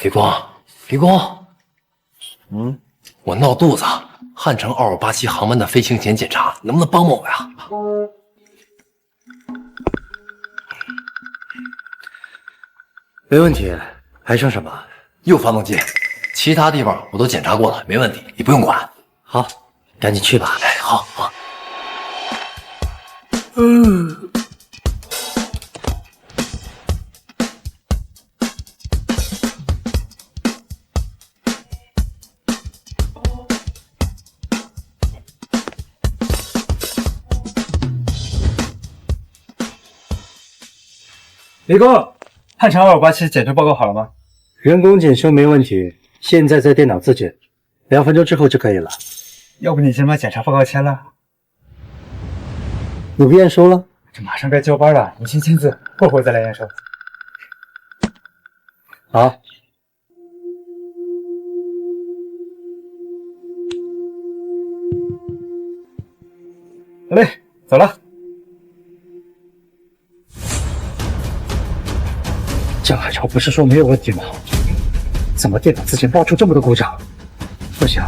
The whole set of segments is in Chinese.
李工，李工，我闹肚子，汉城2587航班的飞行前检查，能不能帮帮我呀？没问题，还剩什么？右发动机，其他地方我都检查过了，没问题，你不用管。好，赶紧去吧。哎，好好。李工，汉城2587检修报告好了吗？人工检修没问题，现在在电脑自检，2分钟之后就可以了。要不你先把检查报告签了？你不验收了？这马上该交班了，你先签字，过会儿再来验收。好。好嘞，走了。江海潮不是说没有问题吗？怎么电脑自检爆出这么多故障？不行，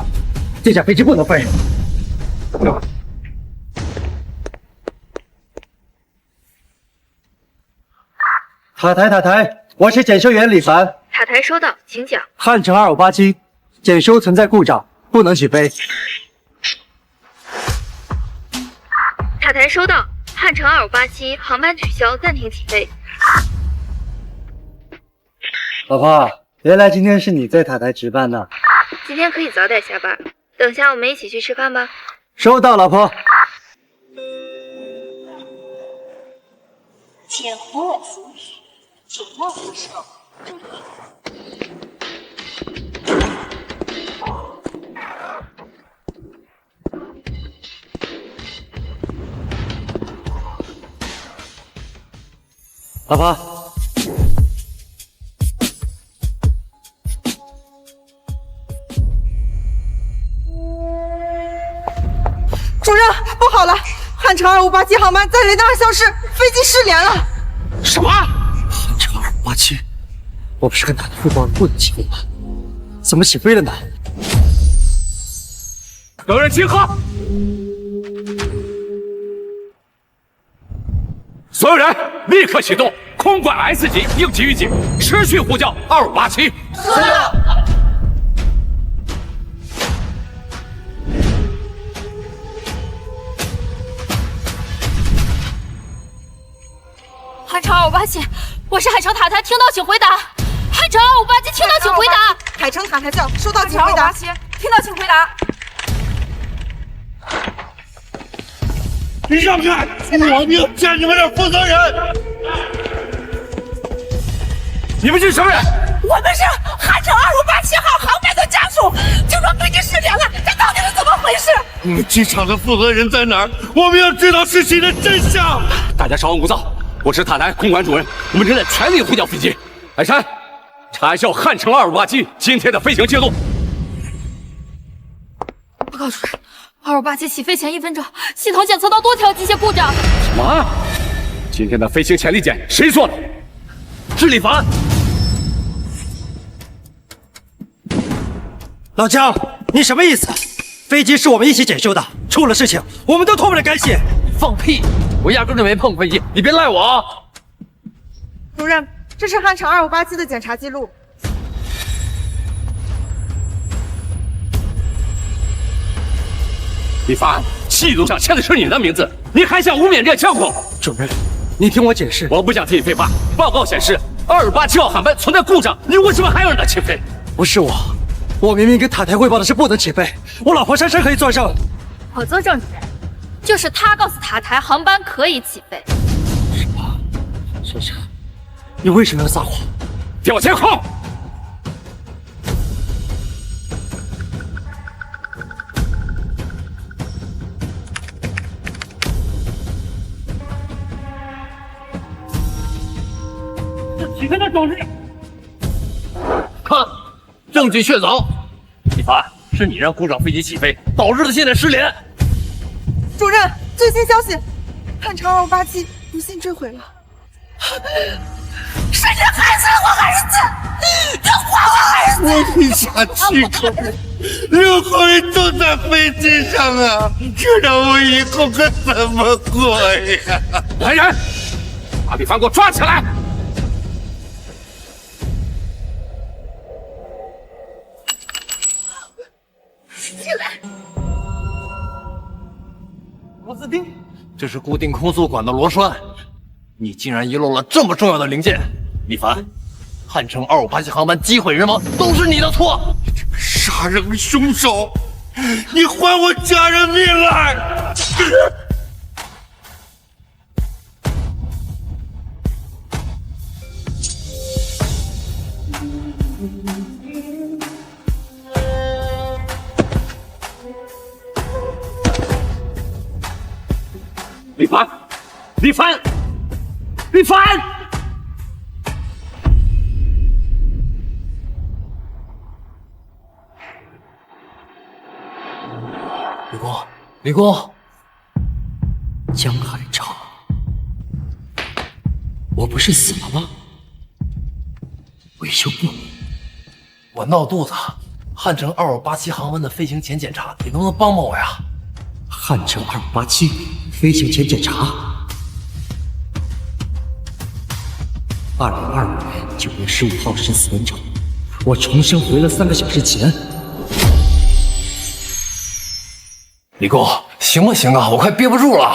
这架飞机不能飞。塔台，我是检修员李凡。塔台收到，请讲。汉城2587检修存在故障，不能起飞。塔台收到，汉城2587航班取消，暂停起飞。老婆，原来今天是你在塔台值班呢。今天可以早点下班，等下我们一起去吃饭吧。收到，老婆。前呼尔苏主卧扶手，注意。老婆，主任，不好了！汉城2587航班在雷达上消失，飞机失联了。什么？汉城2587，我不是跟塔台汇报了不能起飞吗？怎么起飞了呢？有人集合！所有人立刻启动空管 S 级应急预警，持续呼叫2587。收到。汉城2587，我是海城塔台，听到请回答。汉城2587，听到请回答。海城塔台叫，收到请回答。听到请回答。你让开！我命见你们这负责人！你们是什么人？我们是汉城2587号航班的家属，听说飞机失联了，这到底是怎么回事？你们机场的负责人在哪儿？我们要知道事情的真相。大家稍安勿躁，我是塔台空管主任，我们正在全力呼叫飞机。海山，查一下汉城2587今天的飞行记录。报告主任，2587起飞前1分钟，系统检测到多条机械故障。什么？今天的飞行前力检谁做的？是李凡。老姜，你什么意思？飞机是我们一起检修的，出了事情我们都脱不了干系。放屁！我压根就没碰飞机，你别赖我啊！主任，这是汉城2587的检查记录。李凡，记录上签的是你的名字，你还想污蔑这枪口？主任，你听我解释。我不想听你废话。报告显示，2587号航班存在故障，你为什么还要让它起飞？不是我明明跟塔台汇报的是不能起飞，我老婆珊珊可以作证。我作证，主任，就是他告诉塔台航班可以起飞。什么？珊珊，你为什么要撒谎？调监控！起飞的装置，看，证据确凿。李凡，是你让故障飞机起飞，导致的现在失联。主任，最新消息，汉城2587不幸坠毁了。是你害死了我儿子！你还我儿子！我一家7口人，6口人都在飞机上啊！这让我以后可怎么过呀？来人，把李凡给我抓起来！罗斯汀，这是固定空速管的螺栓，你竟然遗漏了这么重要的零件！李凡，汉城258航班机毁人亡都是你的错！杀人凶手，你还我家人命来！李凡，李凡，李凡！李工，李工，江海潮，我不是死了吗？维修部，我闹肚子，汉城2587航班的飞行前检查，你能不能帮帮我呀？汉城2587飞行前检查。2025年9月15号生死文场，我重生回了3个小时前。李工，行不行啊？我快憋不住了。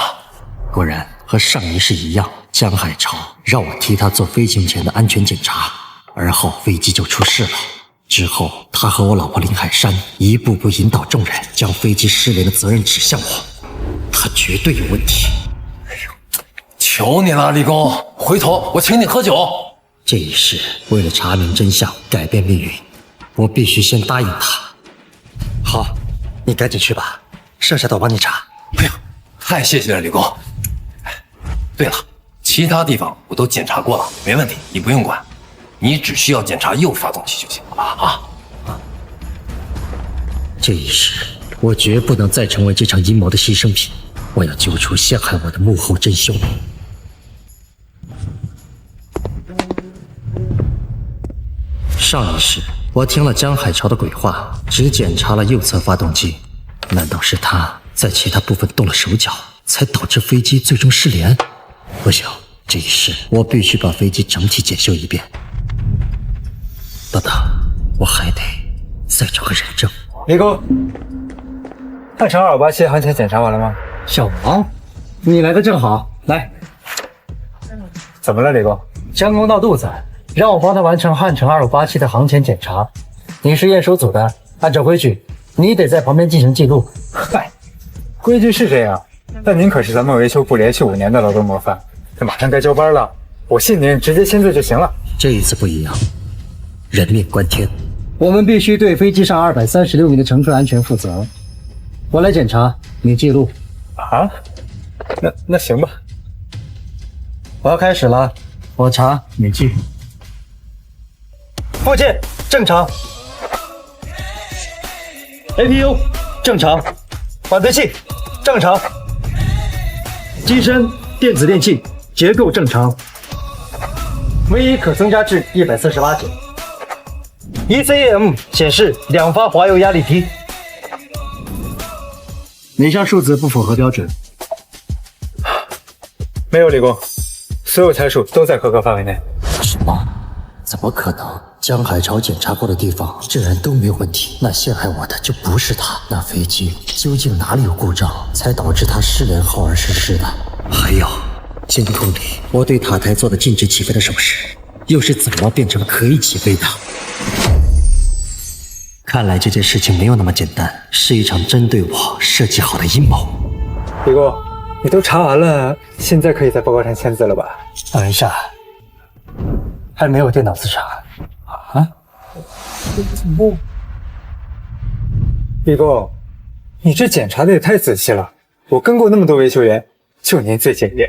果然和上一世一样，江海潮让我替他做飞行前的安全检查，而后飞机就出事了。之后，他和我老婆林海珊一步步引导众人将飞机失联的责任指向我，他绝对有问题。求你了，李工，回头我请你喝酒。这一世为了查明真相，改变命运，我必须先答应他。好，你赶紧去吧，剩下的我帮你查。哎呀，太谢谢了，李工。对了，其他地方我都检查过了，没问题，你不用管。你只需要检查右发动机就行了啊！这一世，我绝不能再成为这场阴谋的牺牲品。我要揪出陷害我的幕后真凶。上一世，我听了江海潮的鬼话，只检查了右侧发动机。难道是他在其他部分动了手脚，才导致飞机最终失联？不行，这一世我必须把飞机整体检修一遍。等等，我还得再找个人证。李工，汉城2587航前检查完了吗？小王，你来的正好，来。怎么了，李工？江工闹肚子，让我帮他完成汉城2587的航前检查。你是验收组的，按照规矩，你得在旁边进行记录。嗨，规矩是这样，但您可是咱们维修部连续5年的劳动模范，这马上该交班了，我信您直接签字就行了。这一次不一样，人命关天，我们必须对飞机上236名的乘客安全负责。我来检查，你记录。啊？那行吧。我要开始了，我查你记。附件正常 ，APU 正常，缓存器正常，机身电子电器结构正常，唯一可增加至148节。ECM 显示2发滑油压力梯，哪项数字不符合标准？没有，李工，所有参数都在合格范围内。什么？怎么可能？江海潮检查过的地方竟然都没有问题，那陷害我的就不是他。那飞机究竟哪里有故障，才导致他失联后而失事的？还有，监控里我对塔台做的禁止起飞的手势，又是怎么变成可以起飞的？看来这件事情没有那么简单，是一场针对我设计好的阴谋。李工，你都查完了，现在可以在报告上签字了吧？等一下，还没有电脑自查啊？不，李工，你这检查的也太仔细了，我跟过那么多维修员，就您最检验。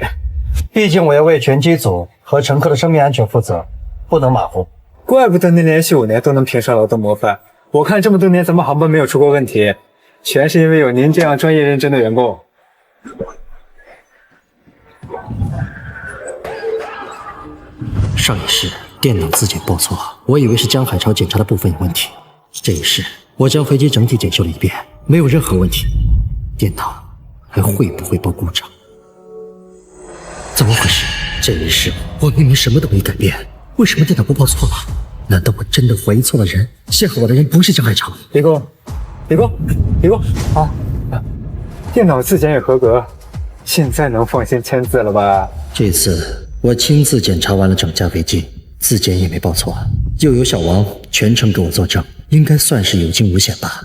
毕竟我要为全机组和乘客的生命安全负责，不能马虎。怪不得您连续5年都能评上劳动模范，我看这么多年咱们航班没有出过问题，全是因为有您这样专业认真的员工。上一世电脑自检报错，我以为是江海潮检查的部分有问题。这一世我将飞机整体检修了一遍，没有任何问题，电脑还会不会报故障？怎么回事？这一世我明明什么都没改变，为什么电脑不报错了？难道我真的怀疑错了人？陷害我的人不是江海潮？李工啊！电脑自检也合格，现在能放心签字了吧？这次我亲自检查完了整架飞机，自检也没报错，又有小王全程给我作证，应该算是有惊无险吧。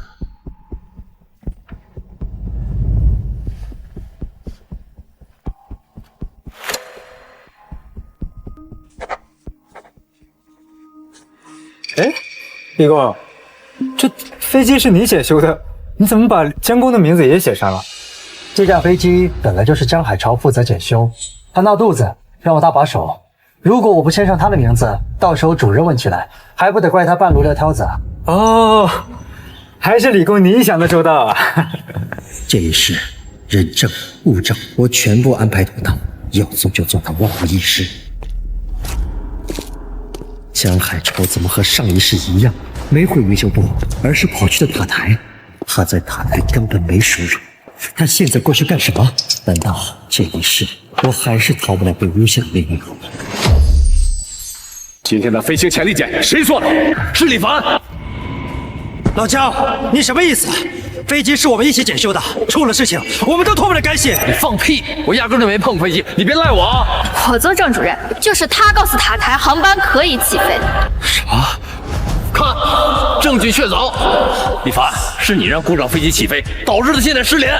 哎，李工，这飞机是你检修的，你怎么把监工的名字也写上了？这架飞机本来就是江海潮负责检修，他闹肚子让我搭把手。如果我不签上他的名字，到时候主任问起来，还不得怪他半路撂挑子啊？哦，还是李工你想的周到啊！这一世人证物证我全部安排妥当，要做就做到万无一失。江海潮怎么和上一世一样，没回维修部，而是跑去了塔台？他在塔台根本没输入，他现在过去干什么？难道这一世我还是逃不了被诬陷的命运？今天的飞行潜力检谁做的？是李凡。老江，你什么意思？飞机是我们一起检修的，出了事情我们都脱不了干系。你放屁！我压根就没碰飞机，你别赖我啊！我做郑主任，就是他告诉塔台航班可以起飞。什么？看，证据确凿。李凡，是你让故障飞机起飞，导致的现在失联。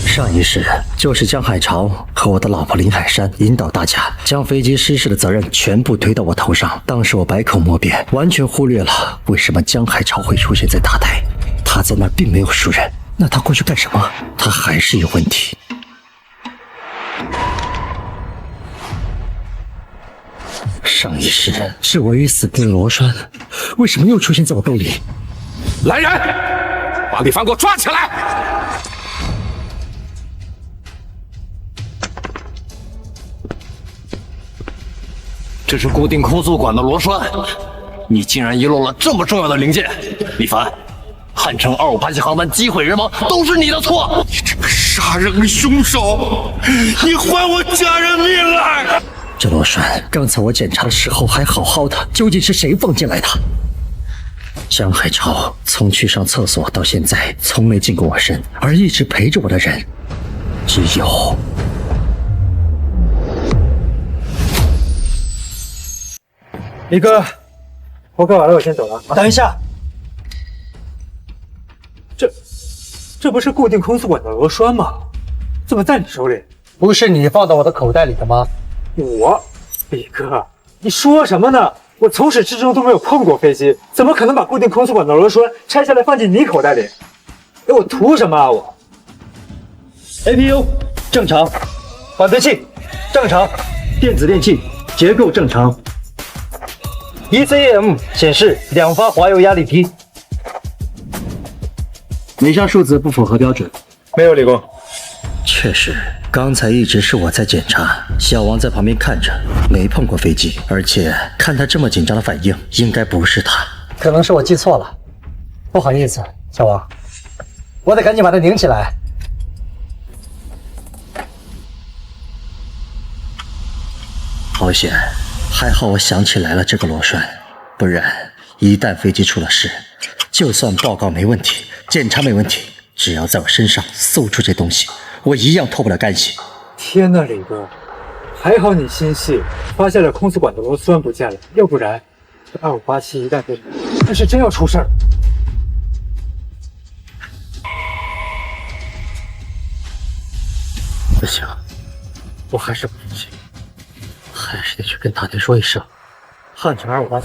上一世就是江海潮和我的老婆林海山引导大家将飞机失事的责任全部推到我头上。当时我百口莫辩，完全忽略了为什么江海潮会出现在塔台。他在那儿并没有熟人，那他过去干什么？他还是有问题。上一世是我与死地的罗栓，为什么又出现在我兜里？来人，把李凡给我抓起来！这是固定空速管的螺栓，你竟然遗漏了这么重要的零件，李凡，汉城2587航班机毁人亡都是你的错！你这个杀人凶手，你还我家人命来！这螺栓刚才我检查的时候还好好的，究竟是谁放进来的？江海潮从去上厕所到现在从没近过我身，而一直陪着我的人只有李哥，活干完了，我先走了。等一下，这不是固定空速管的螺栓吗？怎么在你手里？不是你放到我的口袋里的吗？李哥，你说什么呢？我从始至终都没有碰过飞机，怎么可能把固定空速管的螺栓拆下来放进你口袋里？哎，我图什么啊我 ？APU 正常，缓飞器正常，电子电器结构正常。ECM 显示2发滑油压力批，哪项数字不符合标准？没有，李工。确实，刚才一直是我在检查，小王在旁边看着，没碰过飞机，而且看他这么紧张的反应，应该不是他。可能是我记错了，不好意思，小王，我得赶紧把它拧起来。好险，还好我想起来了这个螺栓，不然一旦飞机出了事，就算报告没问题，检查没问题，只要在我身上搜出这东西，我一样脱不了干系。天哪，李哥，还好你心细，发现了空速管的螺栓不见了，要不然这2587一旦被那是真要出事儿。不行，我还是不服气，还是得去跟塔台说一声，汉城2587。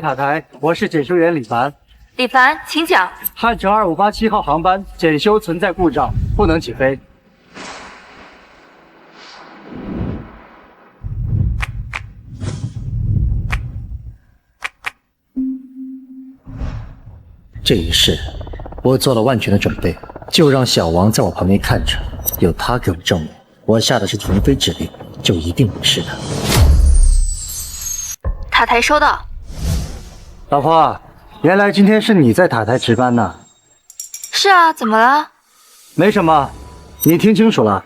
塔台，我是检修员李凡。李凡，请讲。汉城2587号航班检修存在故障，不能起飞。这一世，我做了万全的准备，就让小王在我旁边看着，有他给我证明，我下的是停飞指令，就一定没事的。塔台收到。老婆，原来今天是你在塔台值班呢。是啊，怎么了？没什么，你听清楚了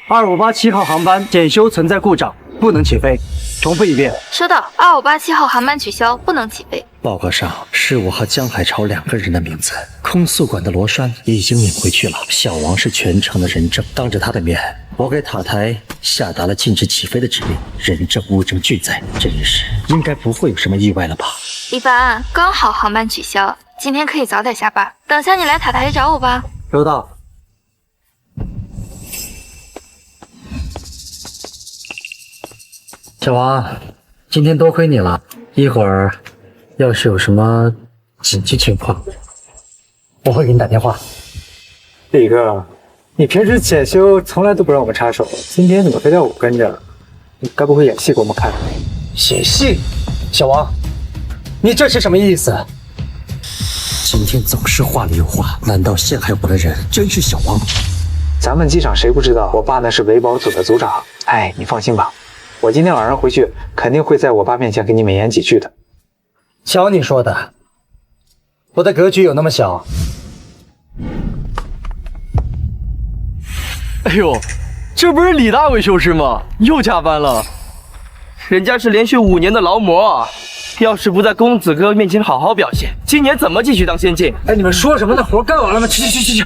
，2587号航班检修存在故障，不能起飞。重复一遍。收到。2587号航班取消，不能起飞。报告上是我和江海潮2个人的名字，空宿管的罗栓已经领回去了。小王是全程的人证，当着他的面，我给塔台下达了禁止起飞的指令，人证物证俱在，这一世应该不会有什么意外了吧？李凡，刚好航班取消，今天可以早点下班，等下你来塔台找我吧。收到。小王，今天多亏你了，一会儿要是有什么紧急情况，我会给你打电话。李哥，你平时检修从来都不让我们插手，今天怎么非要我跟着？你该不会演戏给我们看？演戏？小王，你这是什么意思？今天总是话里有话，难道陷害我的人真是小王？咱们机场谁不知道，我爸那是维保组的组长。哎，你放心吧，我今天晚上回去肯定会在我爸面前给你美言几句的。瞧你说的，我的格局有那么小？哎呦，这不是李大伟修士吗？又加班了。人家是连续5年的劳模啊，要是不在公子哥面前好好表现，今年怎么继续当先进？哎，你们说什么？那活干完了吗？去！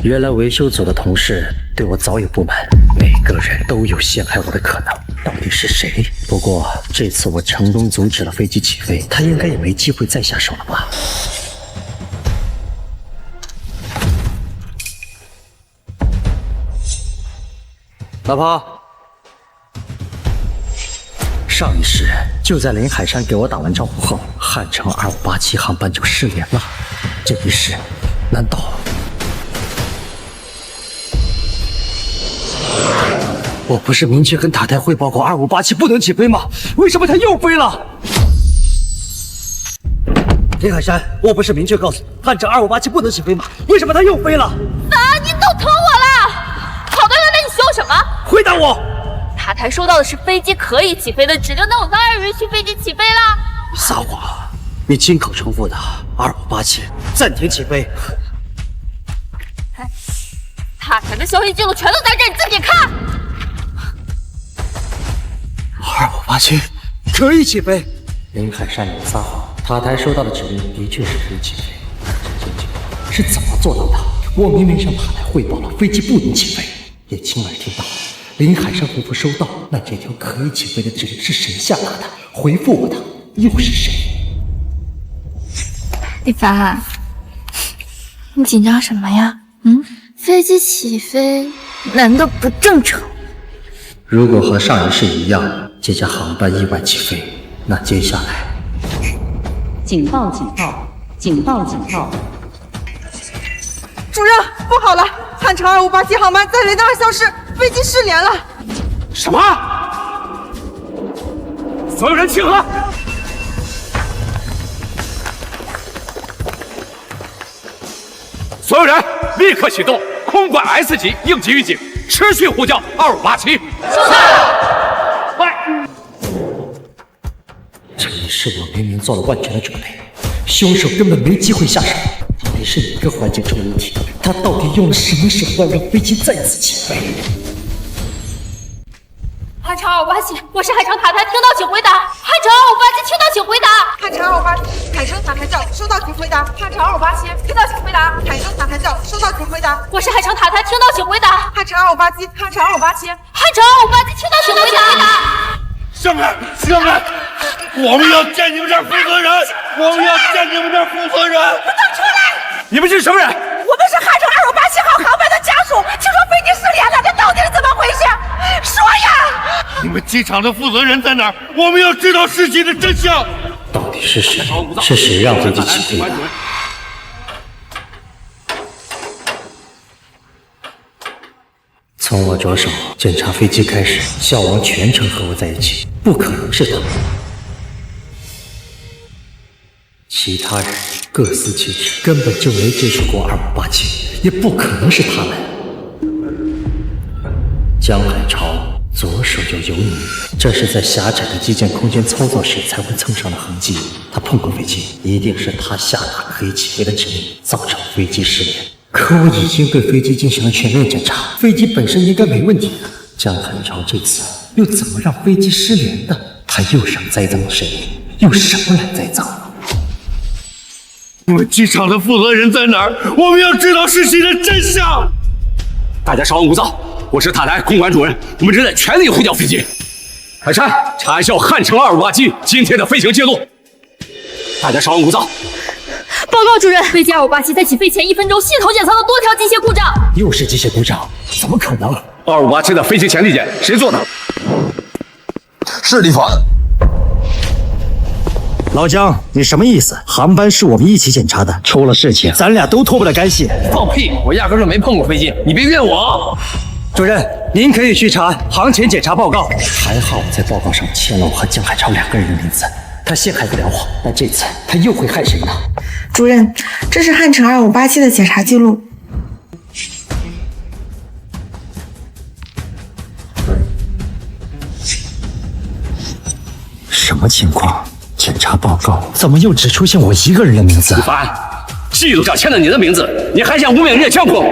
原来维修组的同事对我早有不满，每个人都有陷害我的可能，到底是谁？不过这次我成功阻止了飞机起飞，他应该也没机会再下手了吧？老婆，上一世就在林海山给我打完招呼后，汉城2587航班就失联了。这一世，难道我不是明确跟塔台汇报过2587不能起飞吗？为什么他又飞了？林海山，我不是明确告诉你汉城2587不能起飞吗？为什么他又飞了？你都捅我了！好端端的你凶什么？回答我！塔台收到的是飞机可以起飞的指令，那我当然允许飞机起飞啦。撒谎！你亲口重复的2587暂停起飞。塔台的消息记录全都在这，你自己看。2587可以起飞。林海山，你撒谎！塔台收到的指令的确是可以起飞，但是这句话是怎么做到的？我明明向塔台汇报了飞机不能起飞，也亲耳听到林海山回复收到，那这条可以起飞的指令是谁下达的？回复我的又是谁？李凡，你紧张什么呀？飞机起飞难道不正常？如果和上一世一样，这架航班意外起飞，那接下来……警报！警报！警报！警报！主任，不好了，汉城2587航班在雷达上消失，飞机失联了。什么？所有人集合！所有人立刻启动空管 S 级应急预警，持续呼叫2587。快！这一世我明明做了万全的准备，凶手根本没机会下手。到底是哪个环节出了问题？他到底用了什么手段让飞机再次起飞？汉城2587，我是海城塔台，听到请回答。汉城2587，听到请回答。汉城2587，海城塔台叫，收到请回答。汉城2587，听到请回答。海城塔台叫，收到请回答。我是海城塔台，听到请回答。汉城2587，汉城2587，汉城2587，听到请回答。上来，上来！我们要见你们这儿负责人，我们要见你们这儿负责人。不能出来！你们是什么人？我们是汉城2587号航班的家属，听说飞机失联了，这到底是怎么回事？说呀！你们机场的负责人在哪儿？我们要知道事情的真相。到底是谁？是谁让飞机起飞的？从我着手检查飞机开始，小王全程和我在一起，不可能是他。其他人各司其职，根本就没接触过2587，也不可能是他们。江海潮左手就有你，这是在狭窄的基建空间操作时才会蹭上的痕迹。他碰过飞机，一定是他下达可以起飞的指令，造成飞机失联。可我已经对飞机进行了全面检查，飞机本身应该没问题的。江海潮这次又怎么让飞机失联的？他又想栽赃谁？用什么来栽赃？我们机场的负责人在哪儿？我们要知道事情的真相。大家稍安勿躁，我是塔台空管主任，我们正在全力呼叫飞机。海山，查一下汉城2587今天的飞行记录。大家稍安勿躁。报告主任，飞机2587在起飞前1分钟，系统检测了多条机械故障。又是机械故障？怎么可能？2587的飞行前体检谁做的？是李凡。老姜，你什么意思？航班是我们一起检查的，出了事情，咱俩都脱不了干系。放屁！我压根就没碰过飞机，你别怨我。主任，您可以去查航前检查报告。还好我在报告上签了我和江海潮2个人的名字。他陷害不了我，但这次他又会害谁呢？主任，这是汉城2587的检查记录。什么情况？检查报告怎么又只出现我一个人的名字？李凡，记录上签了你的名字，你还想污蔑人家江空？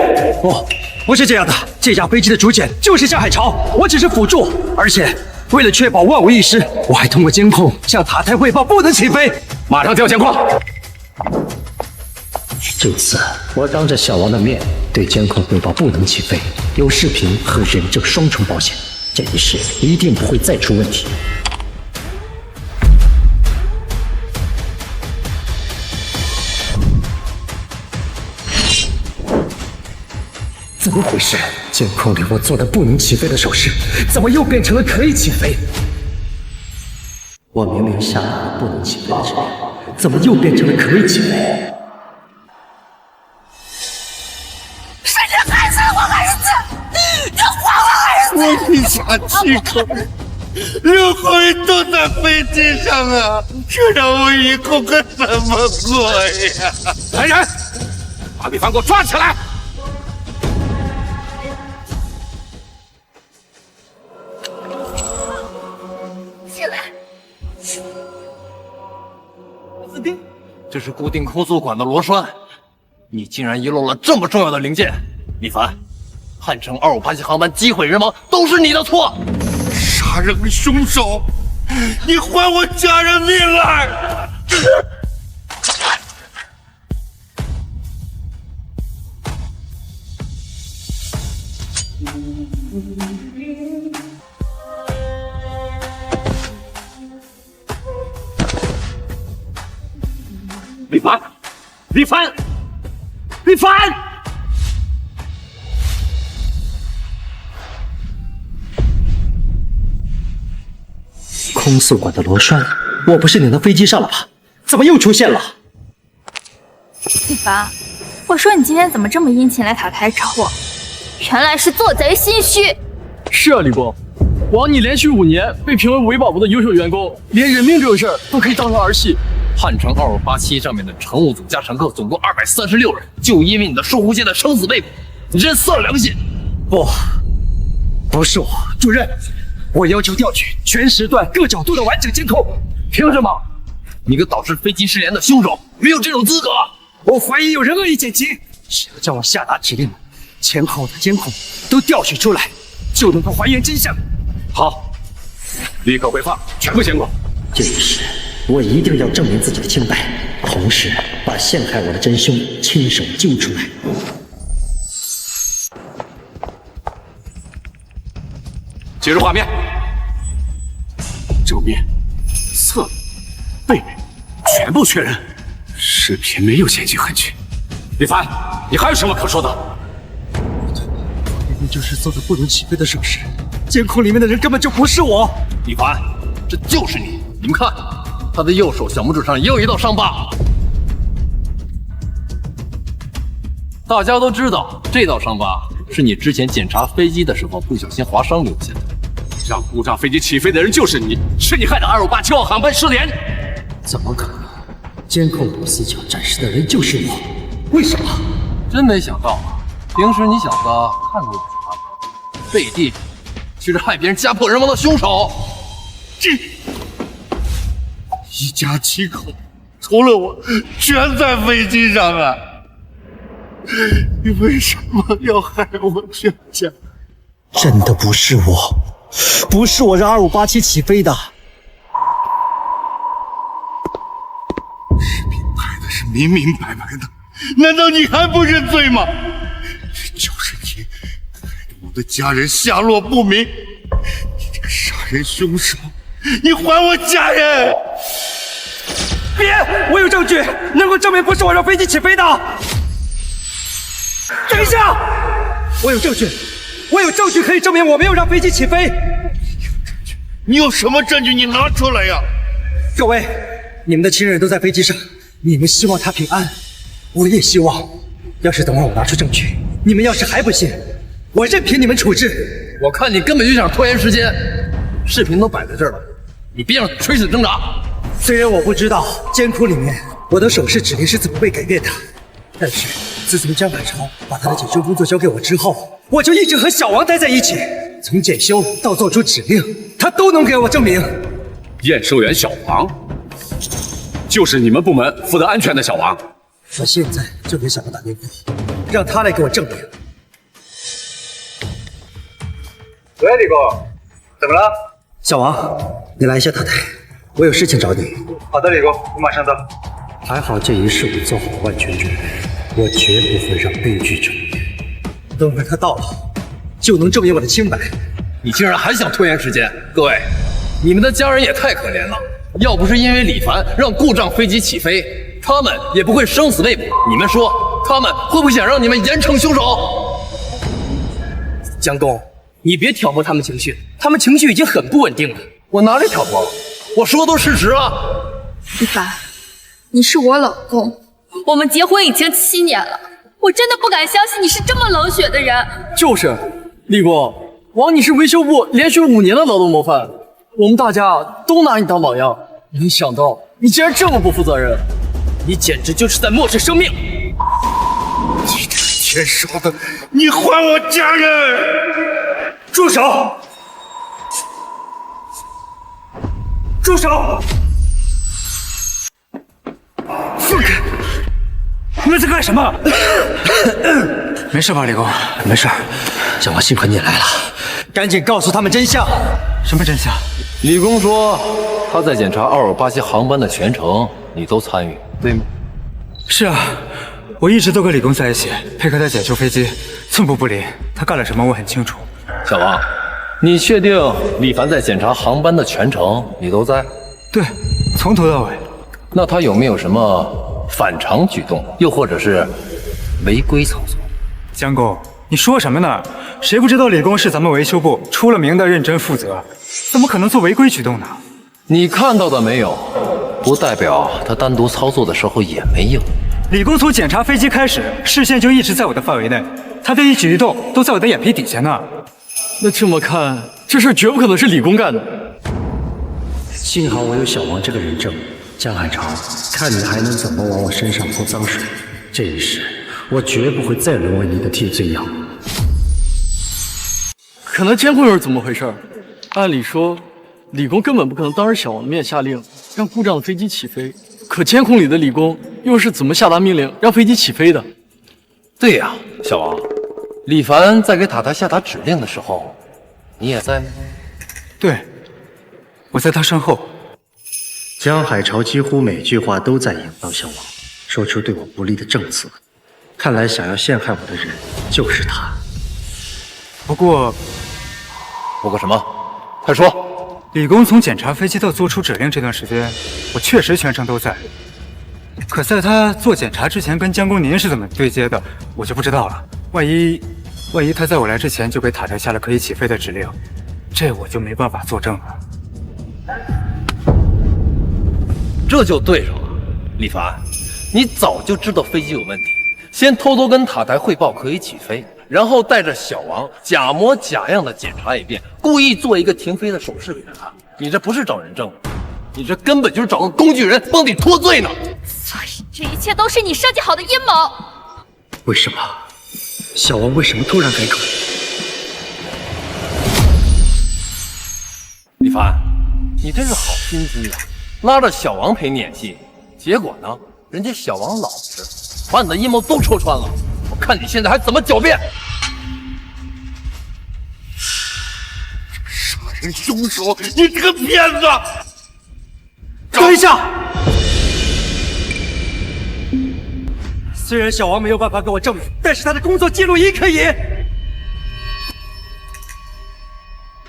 不是这样的，这架飞机的主检就是江海潮，我只是辅助，而且为了确保万无一失，我还通过监控向塔台汇报不能起飞。马上调监控。这次我当着小王的面对监控汇报不能起飞，有视频和人证双重保险，这一事一定不会再出问题。怎么回事？监控里我做的不能起飞的手势，怎么又变成了可以起飞？我明明下达了不能起飞的指令，怎么又变成了可以起飞？是你害死了我儿子！你还我儿子！我一家7口，6口人都在飞机上啊！这让我以后可怎么过呀？来人，把李凡给我抓起来！这是固定空速管的螺栓，你竟然遗漏了这么重要的零件！李凡，汉城2587航班机毁人亡都是你的错！杀人凶手，你还我家人命来！李凡，李凡，李凡！空速管的螺栓，我不是拧到飞机上了吧？怎么又出现了？李凡，我说你今天怎么这么殷勤来塔台找我，原来是做贼心虚。是啊，李工，王你连续5年被评为维保部的优秀员工，连人命这种事儿都可以当成儿戏。汉城2587上面的乘务组加乘客总共236人，就因为你的疏忽间的生死被捕，你真丧良心！不是我，主任，我要求调取全时段各角度的完整监控。凭什么？你个导致飞机失联的凶手没有这种资格！我怀疑有人恶意剪辑，只要叫我下达指令，前后的监控都调取出来，就能够还原真相。好，立刻回放全部监控。这一事，我一定要证明自己的清白，同时把陷害我的真凶亲手揪出来。接着画面，正面、侧面、背面全部确认，视频没有剪辑痕迹。李凡，你还有什么可说的？明明就是做的不能起飞的手势，监控里面的人根本就不是我。李凡，这就是你！你们看，他的右手小拇指上也有一道伤疤。大家都知道，这道伤疤是你之前检查飞机的时候不小心划伤留下的。让故障飞机起飞的人就是你，是你害得2587号航班失联。怎么可能？监控我死角展示的人就是我，为什么？真没想到啊！平时你小子看都不看，背地却是害别人家破人亡的凶手。这一家7口，除了我，全在飞机上啊！你为什么要害我全家？真的不是我，不是我让2587起飞的。视频拍的是明明白白的，难道你还不认罪吗？就是你，害得我的家人下落不明。你这个杀人凶手，你还我家人！别！我有证据，能够证明不是我让飞机起飞的。等一下，我有证据可以证明我没有让飞机起飞。你有什么证据？你拿出来呀！各位，你们的亲人都在飞机上，你们希望他平安，我也希望。要是等会我拿出证据，你们要是还不信，我任凭你们处置。我看你根本就想拖延时间，视频都摆在这儿了，你别想垂死挣扎。虽然我不知道监控里面我的手势指令是怎么被改变的，但是自从江海潮把他的检修工作交给我之后，我就一直和小王待在一起，从检修到做出指令，他都能给我证明。验收员小王，就是你们部门负责安全的小王。我现在就给小王打电话，让他来给我证明。喂，李工，怎么了？小王，你来一下塔台，我有事情找你。好的，李工，我马上到。还好这一事我做好了万全准备，我绝不会让悲剧重演。等会他到了，就能证明我的清白。你竟然还想拖延时间！各位，你们的家人也太可怜了。要不是因为李凡让故障飞机起飞，他们也不会生死未卜。你们说，他们会不会想让你们严惩凶手？江东，你别挑拨他们情绪，他们情绪已经很不稳定了。我哪里挑拨了？我说的都是事实啊！李凡，你是我老公，我们结婚已经7年了，我真的不敢相信你是这么冷血的人。就是，李工，王你是维修部连续5年的劳动模范，我们大家都拿你当榜样。没想到你竟然这么不负责任，你简直就是在漠视生命！你这天杀的，你还我家人！住手！住手！放开！你们在干什么？没事吧，李工？没事。小王，幸亏你来了，赶紧告诉他们真相。什么真相？李工说他在检查2587航班的全程，你都参与，对吗？是啊，我一直都跟李工在一起，配合他检修飞机，寸步不离。他干了什么我很清楚。小王，你确定李凡在检查航班的全程你都在？对，从头到尾。那他有没有什么反常举动，又或者是违规操作？江工，你说什么呢？谁不知道李工是咱们维修部出了名的认真负责，怎么可能做违规举动呢？你看到的没有，不代表他单独操作的时候也没有。李工从检查飞机开始，视线就一直在我的范围内，他的一举一动都在我的眼皮底下呢。那这么看，这事绝不可能是李工干的。幸好我有小王这个人证，江海潮，看你还能怎么往我身上泼脏水。这一世，我绝不会再沦为你的替罪羊。可能监控又是怎么回事？按理说，李工根本不可能当着小王的面下令让故障的飞机起飞，可监控里的李工又是怎么下达命令让飞机起飞的？对呀，小王，李凡在给塔台下达指令的时候，你也在吗？对，我在他身后。江海潮几乎每句话都在引导小王说出对我不利的证词，看来想要陷害我的人就是他。不过什么？快说！李工从检查飞机到做出指令这段时间，我确实全程都在。可在他做检查之前跟江工您是怎么对接的，我就不知道了。万一他在我来之前就给塔台下了可以起飞的指令，这我就没办法作证了。这就对上了，李凡，你早就知道飞机有问题，先偷偷跟塔台汇报可以起飞，然后带着小王假模假样的检查一遍，故意做一个停飞的手势给他看。你这不是找人证，你这根本就是找个工具人帮你脱罪呢！这一切都是你设计好的阴谋。为什么？小王为什么突然改口？李凡，你真是好心机啊！拉着小王陪你演戏，结果呢，人家小王老实，把你的阴谋都戳穿了。我看你现在还怎么狡辩！杀人凶手，你这个骗子！等一下！虽然小王没有办法给我证明，但是他的工作记录仪可以。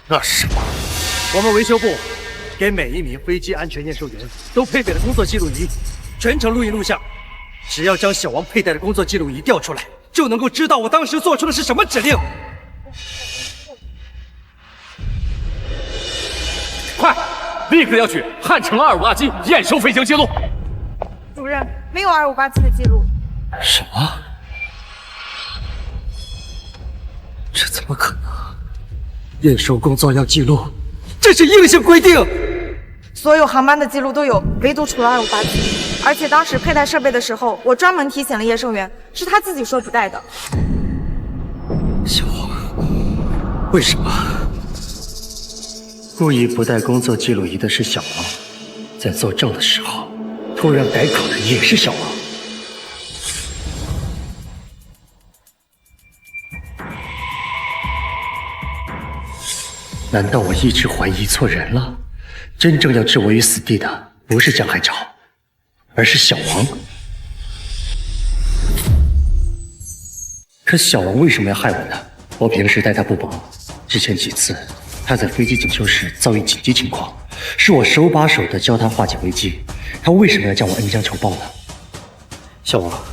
那什么？我们维修部给每一名飞机安全验收员都配备了工作记录仪，全程录音录像。只要将小王佩戴的工作记录仪调出来，就能够知道我当时做出的是什么指令。快，立刻要去汉城258机验收飞行记录。主任，没有258机的记录。什么？这怎么可能？验收工作要记录，这是硬性规定。所有航班的记录都有，唯独除了258机。而且当时佩戴设备的时候，我专门提醒了验收员，是他自己说不带的。小王，为什么？故意不带工作记录仪的是小王，在作证的时候突然改口的也是小王。难道我一直怀疑错人了？真正要置我于死地的不是江海潮，而是小王。可小王为什么要害我呢？我平时待他不薄，之前几次他在飞机检修时遭遇紧急情况，是我手把手的教他化解危机，他为什么要将我恩将仇报呢？小王，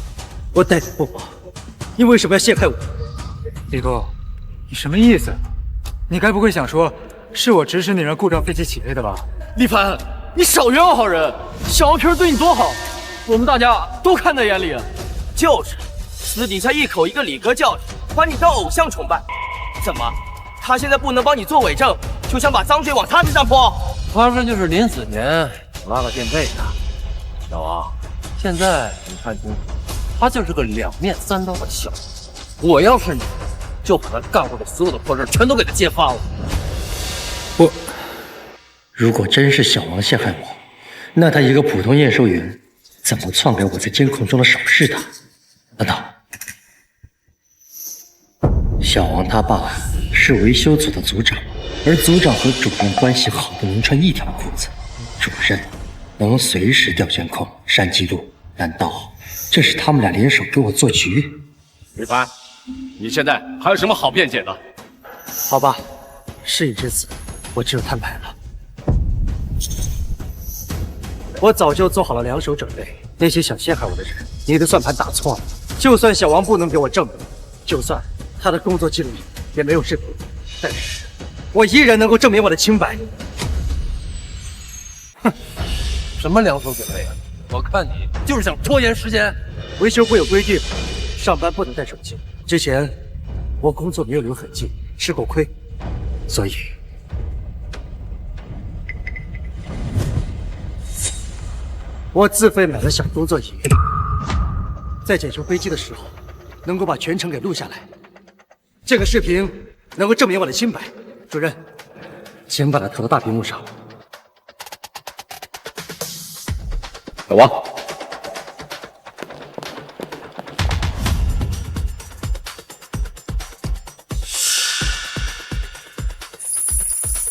我待你不薄，你为什么要陷害我？李工，你什么意思？你该不会想说，是我指使你让故障飞机起飞的吧？李凡，你少冤枉好人！小王平时对你多好，我们大家都看在眼里。就是，私底下一口一个李哥教授，把你当偶像崇拜。怎么，他现在不能帮你做伪证，就想把脏水往他身上泼？他这就是临死前拉个垫背的。小王，现在你看清楚，他就是个2面3刀的小子。我要是你，就把他干过的所有的破事全都给他揭发了。如果真是小王陷害我，那他一个普通验收员，怎么篡改我在监控中的手势的？难道小王他爸是维修组的组长，而组长和主任关系好的能穿一条裤子，主任能随时调监控删记录，难道这是他们俩联手给我做局？李凡，你现在还有什么好辩解的？好吧，事已至此，我只有摊牌了。我早就做好了2手准备，那些想陷害我的人，你的算盘打错了。就算小王不能给我证明，就算他的工作记录里也没有视频，但是我依然能够证明我的清白。哼，什么2手准备啊？我看你就是想拖延时间。维修部有规定，上班不能带手机。之前我工作没有留痕迹，吃过亏，所以我自费买了小工作仪，在检修飞机的时候，能够把全程给录下来。这个视频能够证明我的清白。主任，请把它投到大屏幕上。小王，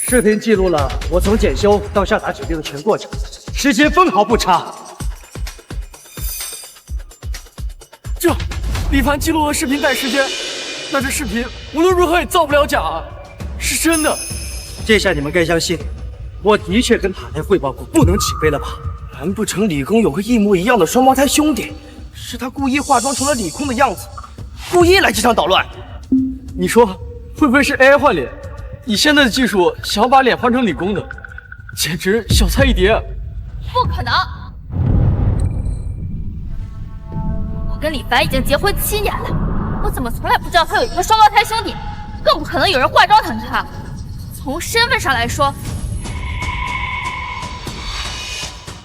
视频记录了我从检修到下达指令的全过程，时间分毫不差。这，李凡记录了视频带时间，那这视频无论如何也造不了假啊，是真的。这下你们该相信，我的确跟塔台汇报过不能起飞了吧？难不成李工有个一模一样的双胞胎兄弟？是他故意化妆成了李空的样子，故意来这场捣乱？你说会不会是 AI 换脸？以现在的技术，想要把脸换成李工的，简直小菜一碟。不可能！我跟李凡已经结婚7年了，我怎么从来不知道他有一个双胞胎兄弟？更不可能有人化妆成他。从身份上来说，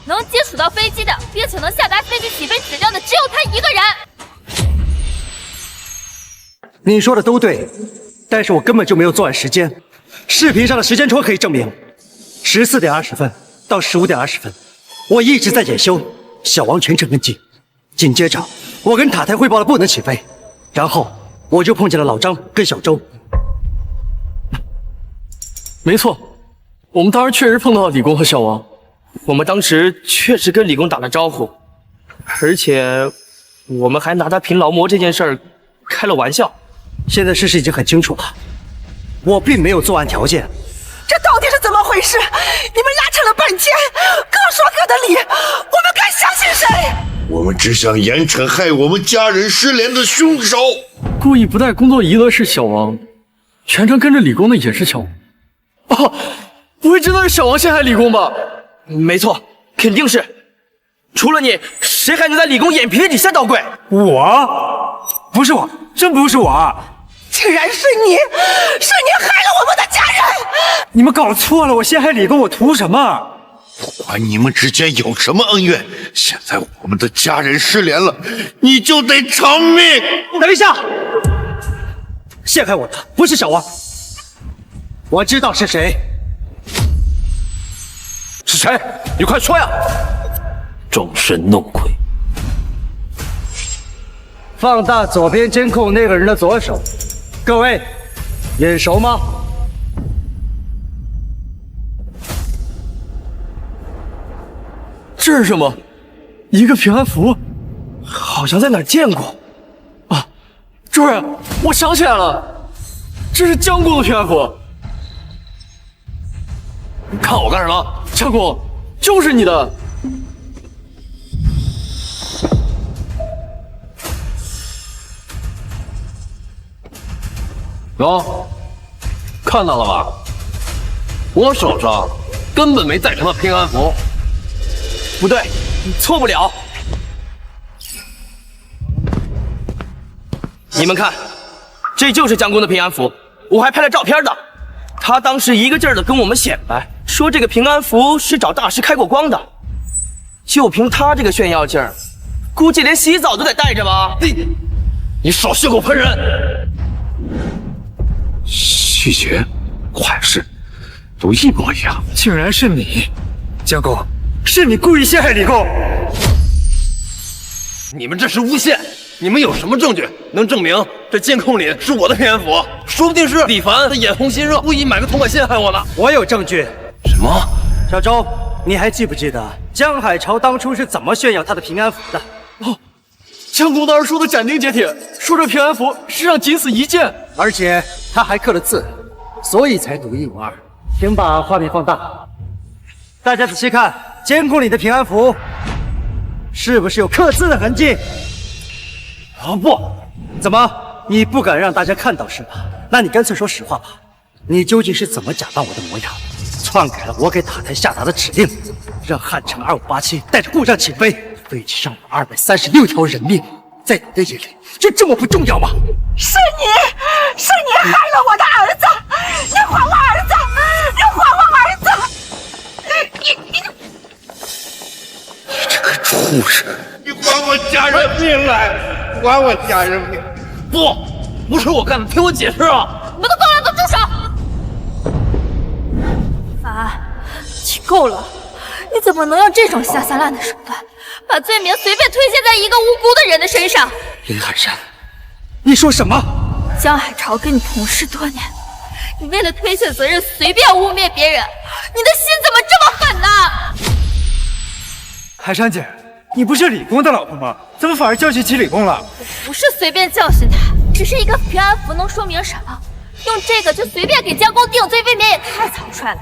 能接触到飞机的，并且能下达飞机起飞指令的，只有他一个人。你说的都对，但是我根本就没有作案时间。视频上的时间戳可以证明，14点20分到15点20分，我一直在检修，小王全程跟进。紧接着，我跟塔台汇报了不能起飞，然后我就碰见了老张跟小周。没错，我们当时确实碰到了李工和小王，我们当时确实跟李工打了招呼，而且我们还拿他凭劳模这件事儿开了玩笑。现在事实已经很清楚了，我并没有作案条件。这到底是怎么回事？你们拉扯了半天，各说各的理，我们该相信谁？我们只想严惩害我们家人失联的凶手。故意不带工作仪的是小王，全程跟着李工的也是小王。哦，不会真的是小王陷害李工吧？没错，肯定是。除了你，谁还能在李工眼皮底下捣鬼？我？不是我，真不是我。竟然是你！是你害了我们的家人！你们搞错了，我陷害李工，我图什么？不管你们之间有什么恩怨，现在我们的家人失联了，你就得偿命！等一下，陷害我的不是小王，我知道是谁。是谁？你快说呀！装神弄鬼。放大左边监控那个人的左手，各位眼熟吗？这是什么？一个平安符，好像在哪儿见过。啊，主任，我想起来了，这是江公的平安符。你看我干什么？江公，就是你的。哟，看到了吧？我手上根本没带什么平安符。不对，你错不了。你们看，这就是江公的平安符，我还拍了照片的。他当时一个劲儿的跟我们显摆，说这个平安符是找大师开过光的。就凭他这个炫耀劲儿，估计连洗澡都得带着吧？你少血口喷人！细节、款式都一模一样，竟然是你，江公，是你故意陷害李工！你们这是诬陷！你们有什么证据能证明这监控里是我的平安符？说不定是李凡他眼红心热，故意买个铜板陷害我呢。我有证据。什么？小周，你还记不记得江海潮当初是怎么炫耀他的平安符的？哦，江公当时说的斩钉截铁，说这平安符是让仅此一件，而且他还刻了字，所以才独一无二。请把画面放大，大家仔细看，监控里的平安符是不是有刻字的痕迹？啊不，怎么你不敢让大家看到是吧？那你干脆说实话吧，你究竟是怎么假扮我的模样，篡改了我给塔台下达的指令，让汉城2587带着故障起飞，飞机上有236条人命，在你的眼里就这么不重要吗？是你害了我的儿子！你还我儿子！你还我儿子！你这个畜生！你还我家人命来！还我家人命！不是我干的，听我解释啊！你们都给我住手！凡，你够了！你怎么能用这种下三滥的手段，把罪名随便推卸在一个无辜的人的身上？林海山，你说什么？江海潮跟你同事多年，你为了推卸责任随便污蔑别人，你的心怎么这么狠呢？海山姐，你不是李工的老婆吗？怎么反而教训起李工了？不是随便教训他，只是一个平安符能说明什么？用这个就随便给江公定罪，未免也太草率了。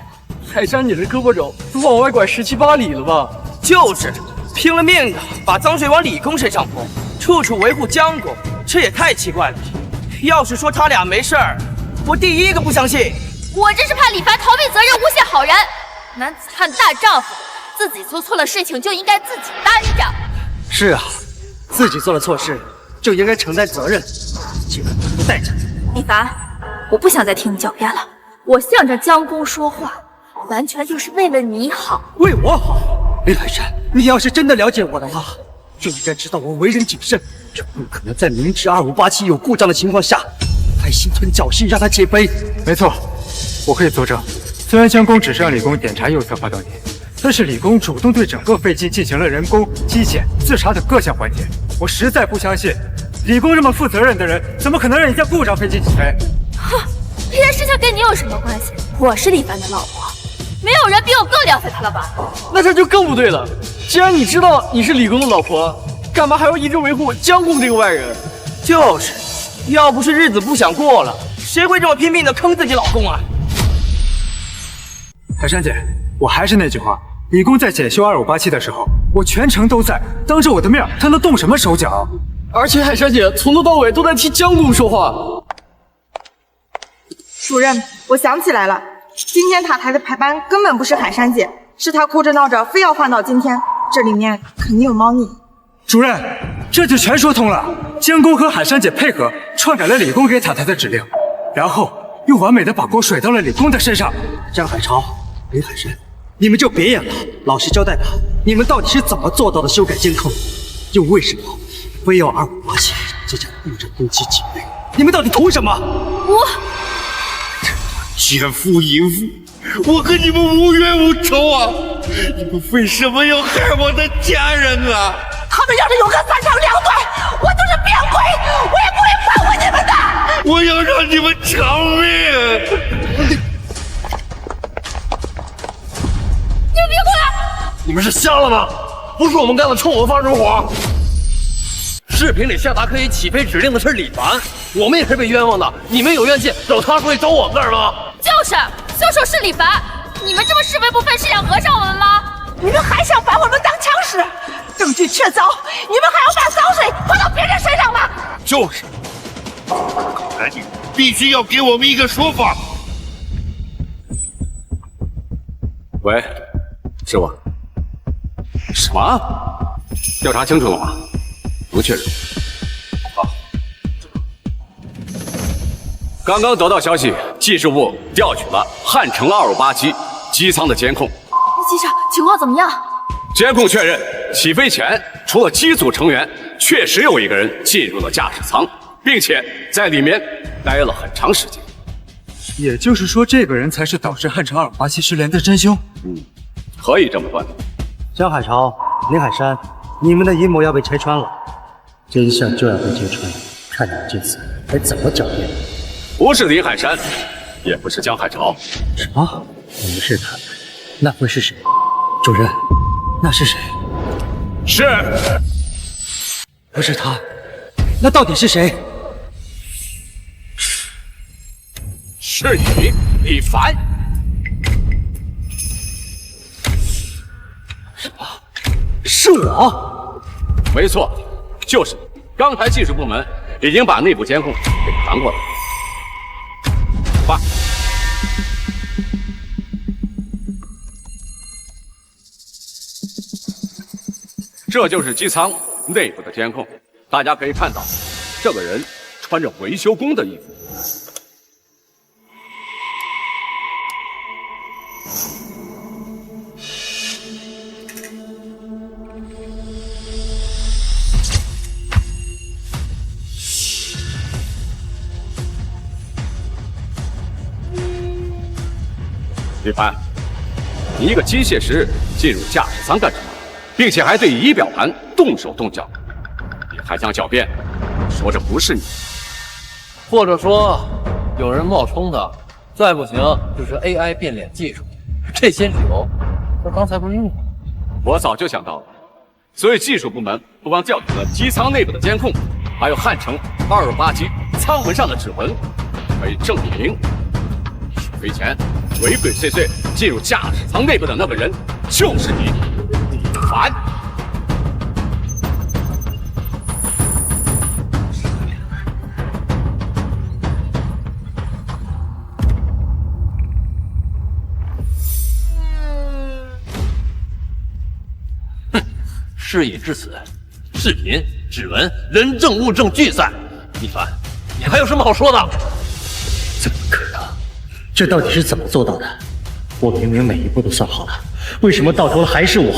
海山，你这胳膊肘都往外拐17、8里了吧？就是，拼了命的把脏水往李工身上泼，处处维护江公，这也太奇怪了。要是说他俩没事儿，我第一个不相信。我这是怕李凡逃避责任，诬陷好人。男子汉大丈夫，自己做错了事情就应该自己担着。是啊，自己做了错事就应该承担责任，既然不带着。李凡，我不想再听你狡辩了。我向着江公说话，完全就是为了你好。为我好？林海山，你要是真的了解我的话，就应该知道我为人谨慎，这不可能在明知2587有故障的情况下，还心存侥幸让它起飞。没错，我可以作证。虽然江工只是让李工检查右侧发动机，但是李工主动对整个飞机进行了人工、机检、自查等各项环节。我实在不相信，李工这么负责任的人，怎么可能让一架故障飞机起飞？哼，这件事情跟你有什么关系？我是李凡的老婆，没有人比我更了解他了吧？那这就更不对了。既然你知道你是李工的老婆，干嘛还要一直维护江工这个外人？就是，要不是日子不想过了，谁会这么拼命的坑自己老公啊？海珊姐，我还是那句话，李工在检修2587的时候，我全程都在，当着我的面，他能动什么手脚？而且海珊姐从头到尾都在替江工说话。主任，我想起来了，今天塔台的排班根本不是海珊姐，是她哭着闹着非要换到今天，这里面肯定有猫腻。主任，这就全说通了。江工和海珊姐配合，篡改了李工给塔台的指令，然后又完美的把锅甩到了李工的身上。张海潮、林海山，你们就别演了，老实交代吧，你们到底是怎么做到的修改监控？又为什么非要2587这架故障飞机起飞？你们到底图什么？我奸夫淫妇，我和你们无冤无仇啊！你们为什么要害我的家人啊？他们要是有个3长2短，我就是变鬼，我也不会放过你们的！我要让你们偿命！你们别过来！你们是瞎了吗？不是我们干的，冲我们发什么火？视频里下达可以起飞指令的是李凡，我们也是被冤枉的。你们有怨气找他说，找我们干什么？就是凶手是李凡，你们这么是非不分，是想讹上我们吗？你们还想把我们当枪使？证据确凿，你们还要把脏水泼到别人身上吗？就是，赶紧，必须要给我们一个说法。喂，是我。什么？调查清楚了吗？能确认。好。刚刚得到消息，技术部调取了汉城2587机舱的监控。机长，情况怎么样？监控确认，起飞前除了机组成员，确实有一个人进入了驾驶舱，并且在里面待了很长时间。也就是说，这个人才是导致汉城2587失联的真凶。可以这么断定。江海潮、林海山，你们的阴谋要被拆穿了，真相就要被揭穿，看你们这次还怎么狡辩。不是林海山，也不是江海潮。什么？不是他，那会是谁？主任，那是谁？是，不是他，那到底是谁？是你，李凡。什么？是我？没错，就是你。刚才技术部门已经把内部监控给传过来。发。这就是机舱内部的监控，大家可以看到，这个人穿着维修工的衣服。李凡，你一个机械师进入驾驶舱干什么？并且还对仪表盘动手动脚，你还想狡辩，说这不是你，或者说有人冒充他，再不行就是 AI 变脸技术，这些理由他刚才不是用过？我早就想到了，所以技术部门不光调取了机舱内部的监控，还有汉城2587舱门上的指纹，可以证明起飞前鬼鬼祟祟进入驾驶舱内部的那个人就是你。凡，哼，事已至此，视频、指纹、人证物证俱在，李凡，你还有什么好说的？怎么可能？这到底是怎么做到的？我明明每一步都算好了，为什么到头了还是我？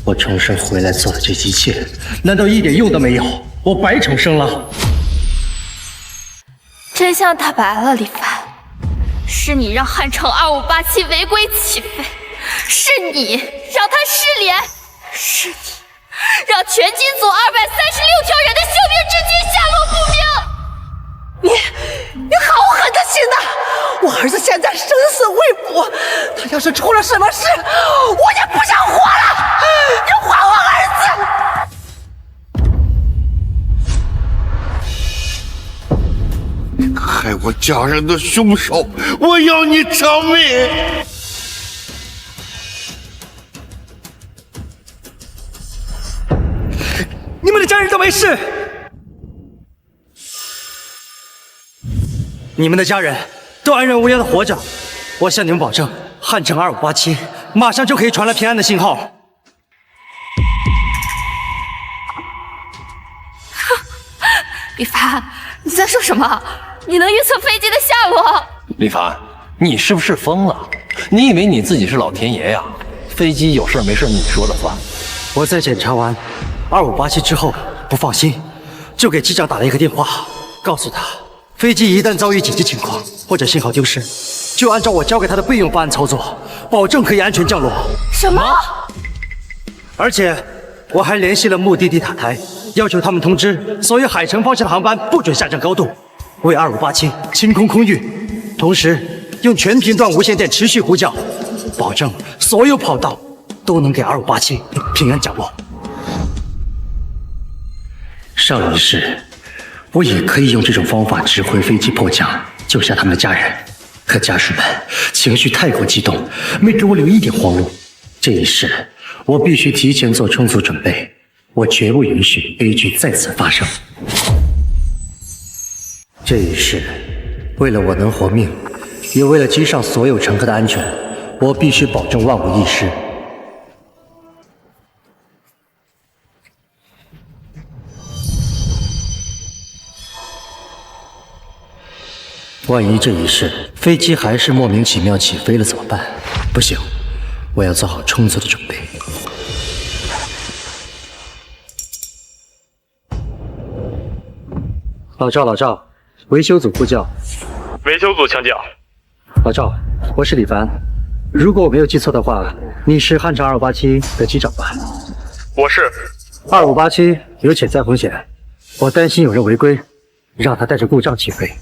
我重生回来做的这一切，难道一点用都没有？我白重生了？真相大白了，李凡，是你让汉城2587违规起飞，是你让他失联，是你让全金组236条人的性命至今下落不明。你好狠的心呐！我儿子现在生死未卜，他要是出了什么事，我也不想活了！你还我儿子！害我家人的凶手，我要你偿命！你们的家人都没事，你们的家人都安然无恙的活着。我向你们保证，汉城2587马上就可以传来平安的信号。李凡，你在说什么？你能预测飞机的下落？李凡，你是不是疯了？你以为你自己是老天爷呀？飞机有事没事你说了算。我在检查完2587之后不放心，就给机长打了一个电话，告诉他飞机一旦遭遇紧急情况或者信号丢失，就按照我交给他的备用方案操作，保证可以安全降落。什么？而且我还联系了目的地塔台，要求他们通知所有海城方向的航班不准下降高度，为2587清空空域，同时用全频段无线电持续呼叫，保证所有跑道都能给2587平安降落。上一世，我也可以用这种方法指挥飞机迫降，救下他们的家人，可家属们情绪太过激动，没给我留一点活路。这一世，我必须提前做充足准备，我绝不允许悲剧再次发生。这一世，为了我能活命，也为了机上所有乘客的安全，我必须保证万无一失。万一这一世飞机还是莫名其妙起飞了怎么办？不行，我要做好充足的准备。老赵，维修组呼叫。维修组请讲。老赵，我是李凡。如果我没有记错的话，你是汉城2587的机长吧？我是。2587有潜在风险，我担心有人违规，让他带着故障起飞。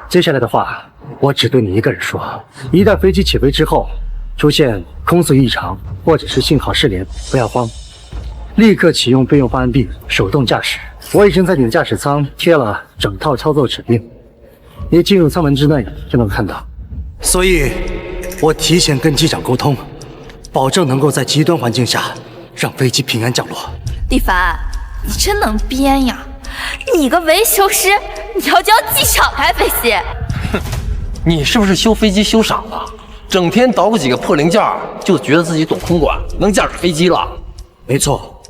接下来的话，我只对你一个人说：一旦飞机起飞之后出现空速异常或者是信号失联，不要慌，立刻启用备用方案 B 手动驾驶。我已经在你的驾驶舱贴了整套操作指令，一进入舱门之内就能看到。所以，我提前跟机长沟通，保证能够在极端环境下让飞机平安降落。李凡，你真能编呀！你个维修师，你要教机长开飞机？哼，你是不是修飞机修傻了？整天捣鼓几个破零件，就觉得自己懂空管，能驾驶飞机了？没错，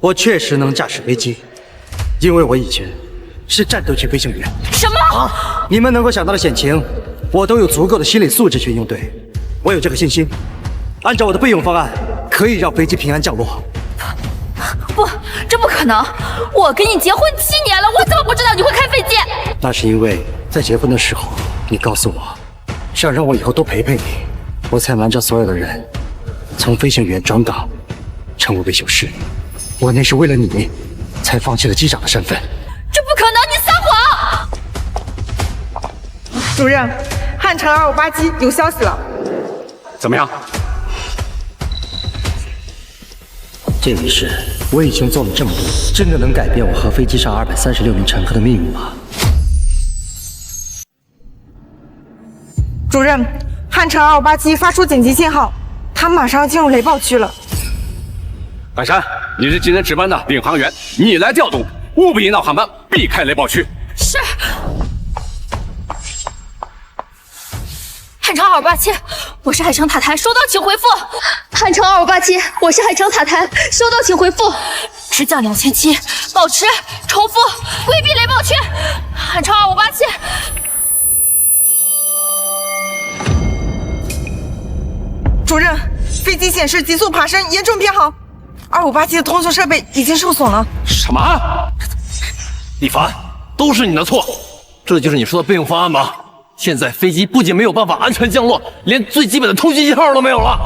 我确实能驾驶飞机，因为我以前是战斗机飞行员。什么？你们能够想到的险情，我都有足够的心理素质去应对。我有这个信心，按照我的备用方案，可以让飞机平安降落。不，这不可能！我跟你结婚7年了，我怎么不知道你会开飞机？那是因为在结婚的时候，你告诉我，想让我以后多陪陪你，我才瞒着所有的人，从飞行员转岗，成为维修师。我那是为了你，才放弃了机长的身份。这不可能！你撒谎！主任，汉城2587有消息了。怎么样？这一世，我已经做了这么多，真的能改变我和飞机上236名乘客的命运吗？主任，汉城2587发出紧急信号，他马上要进入雷暴区了。海山，你是今天值班的领航员，你来调度，务必引导航班避开雷暴区。是。汉城2587，我是海城塔台，收到请回复。汉城2587，我是海城塔台，收到请回复。直降2700，保持，重复，规避雷暴区。汉城2587。主任，飞机显示急速爬升，严重偏航。2587的通讯设备已经受损了。什么？李凡，都是你的错，这就是你说的备用方案吗？现在飞机不仅没有办法安全降落，连最基本的通讯信号都没有了。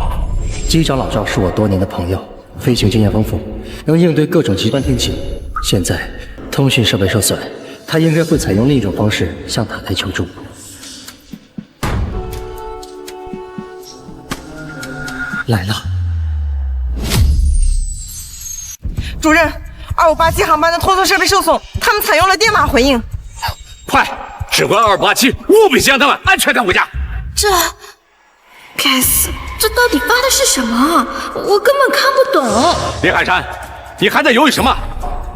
机长老赵是我多年的朋友，飞行经验丰富，能应对各种极端天气。现在通讯设备受损，他应该会采用另一种方式向塔台求助。来了。主任，2587航班的通讯设备受损，他们采用了电码回应。快，指挥2587，务必先让他们安全带回家。该死，这到底发的是什么？我根本看不懂。林海山，你还在犹豫什么？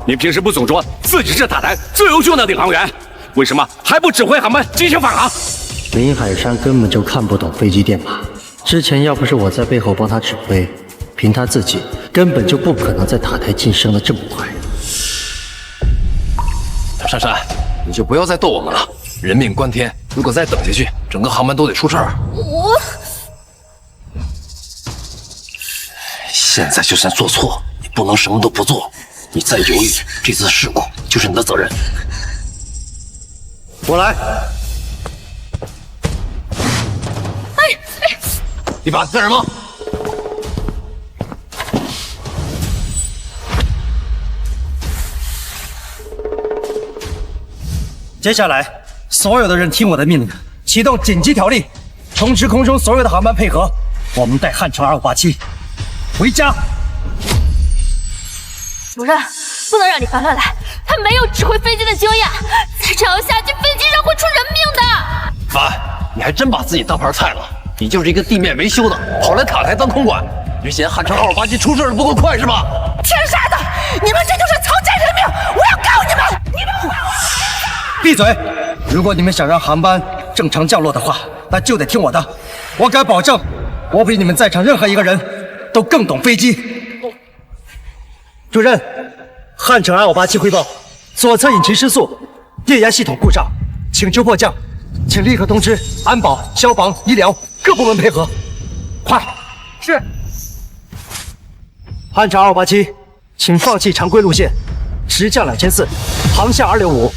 你平时不总说自己是塔台最优秀的领航员，为什么还不指挥航班进行返航？林海山根本就看不懂飞机电码，之前要不是我在背后帮他指挥，凭他自己根本就不可能在塔台晋升的这么快。珊珊，你就不要再逗我们了，人命关天，如果再等下去，整个航班都得出事儿。现在就算做错，你不能什么都不做。你再犹豫，这次事故就是你的责任。我来。李凡，干什么？接下来，所有的人听我的命令，启动紧急条例，通知空中所有的航班配合，我们带汉城2587回家。主任，不能让李凡乱来，他没有指挥飞机的经验，再这样下去，飞机上会出人命的。凡，你还真把自己当盘菜了。你就是一个地面维修的，跑来塔台当空管，你是嫌汉城2587出事不够快是吧？天杀的！你们这就是草菅人命！我要告你们！你们还我！闭嘴！如果你们想让航班正常降落的话，那就得听我的。我敢保证，我比你们在场任何一个人都更懂飞机。主任，汉城2587汇报，左侧引擎失速，电压系统故障，请求迫降，请立刻通知安保、消防、医疗各部门配合，快！是。汉城2587，请放弃常规路线，直降2400，航向265。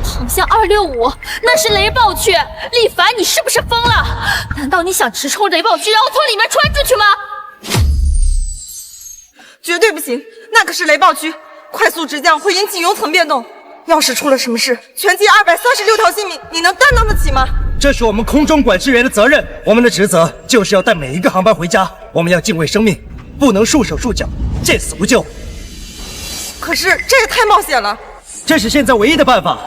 航向265，那是雷暴区。李凡，你是不是疯了？难道你想直冲雷暴区，然后从里面穿出去吗？绝对不行，那可是雷暴区，快速直降会引起云层变动。要是出了什么事，全机236条性命，你能担当得起吗？这是我们空中管制员的责任，我们的职责就是要带每一个航班回家。我们要敬畏生命，不能束手束脚，见死不救。可是这也太冒险了。这是现在唯一的办法。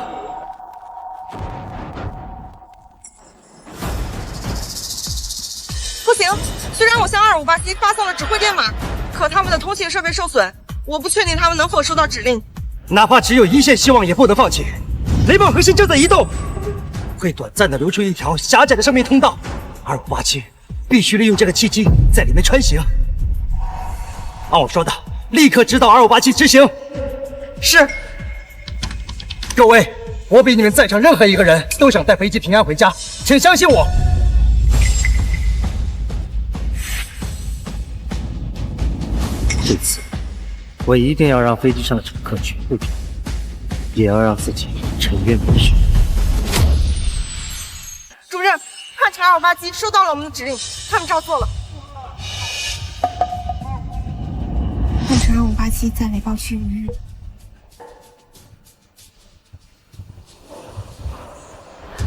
不行，虽然我向2587发送了指挥电码，可他们的通信设备受损，我不确定他们能否收到指令。哪怕只有一线希望，也不能放弃。雷暴核心正在移动，会短暂的留出一条狭窄的生命通道。2587必须利用这个契机在里面穿行。按我说的，立刻指导2587执行。是。各位，我比你们在场任何一个人都想带飞机平安回家，请相信我。这次，我一定要让飞机上的乘客全部平安，也要让自己沉冤不雪。主任，汉城2587收到了我们的指令，他们照做了。汉城2587在雷暴区逾日。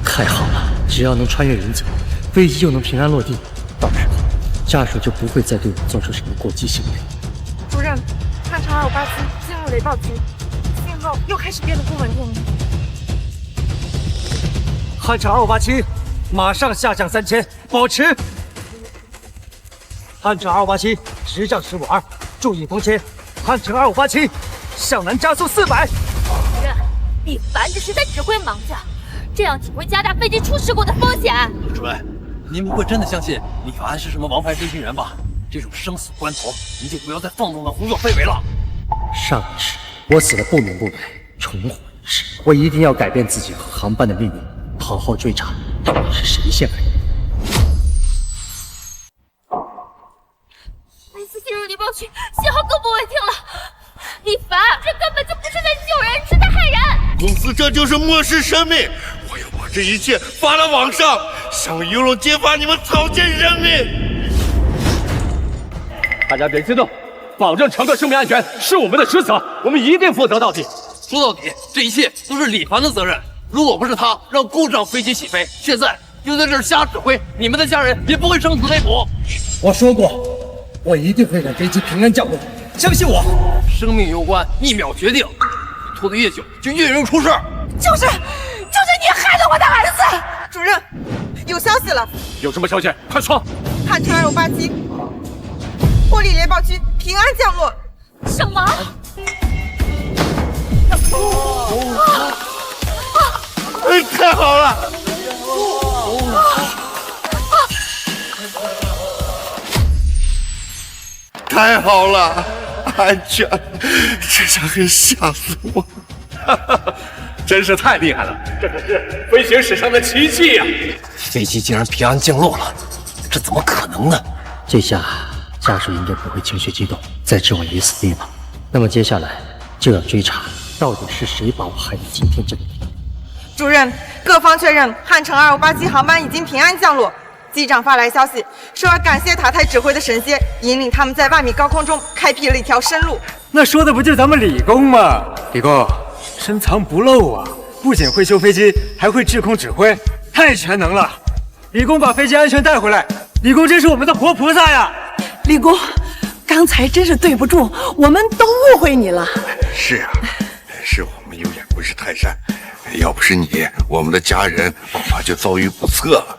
太好了，只要能穿越云层，飞机就能平安落地，到时候家属就不会再对我做出什么过激行为。主任，汉城2587进入雷暴区，信号又开始变得不稳定了。汉城2587，马上下降3000，保持。汉城2587，直降152，注意风切。汉城2587，向南加速400。主任，李凡这是在指挥盲将，这样只会加大飞机出事故的风险。主任，您不会真的相信李凡是什么王牌飞行员吧？这种生死关头，您就不要再放纵的胡作非为了。上一世我死得不明不白，重活一世，我一定要改变自己和航班的命运，好好追查到底是谁陷害你。每次进入雷暴区，信号更不稳定公司这就是漠视生命！我要把这一切发到网上，向舆论揭发你们草菅人命！大家别激动，保证乘客生命安全是我们的职责，我们一定负责到底。说到底，这一切都是李凡的责任。如果不是他让故障飞机起飞，现在就在这儿瞎指挥，你们的家人也不会生死未卜。我说过，我一定会让飞机平安降落，相信我。生命攸关，一秒决定，拖得越久就越容易出事。就是你害了我的儿子！主任，有消息了。有什么消息？快说！汉城257，霍利猎豹区平安降落。什么？太好了！太好了，安全！这下可吓死我！真是太厉害了，这可是飞行史上的奇迹呀！飞机竟然平安降落了，这怎么可能呢？这下家属应该不会情绪激动，再置我于死地了。那么接下来就要追查，到底是谁把我害到今天这个地步。主任，各方确认汉城2587航班已经平安降落。机长发来消息，说要感谢塔台指挥的神仙，引领他们在万米高空中开辟了一条生路。那说的不就是咱们李工吗？李工深藏不露啊，不仅会修飞机，还会制控指挥，太全能了。李工把飞机安全带回来，李工真是我们的活菩萨呀！李工，刚才真是对不住，我们都误会你了。是啊，是我们有眼不识泰山，要不是你，我们的家人恐怕就遭遇不测了。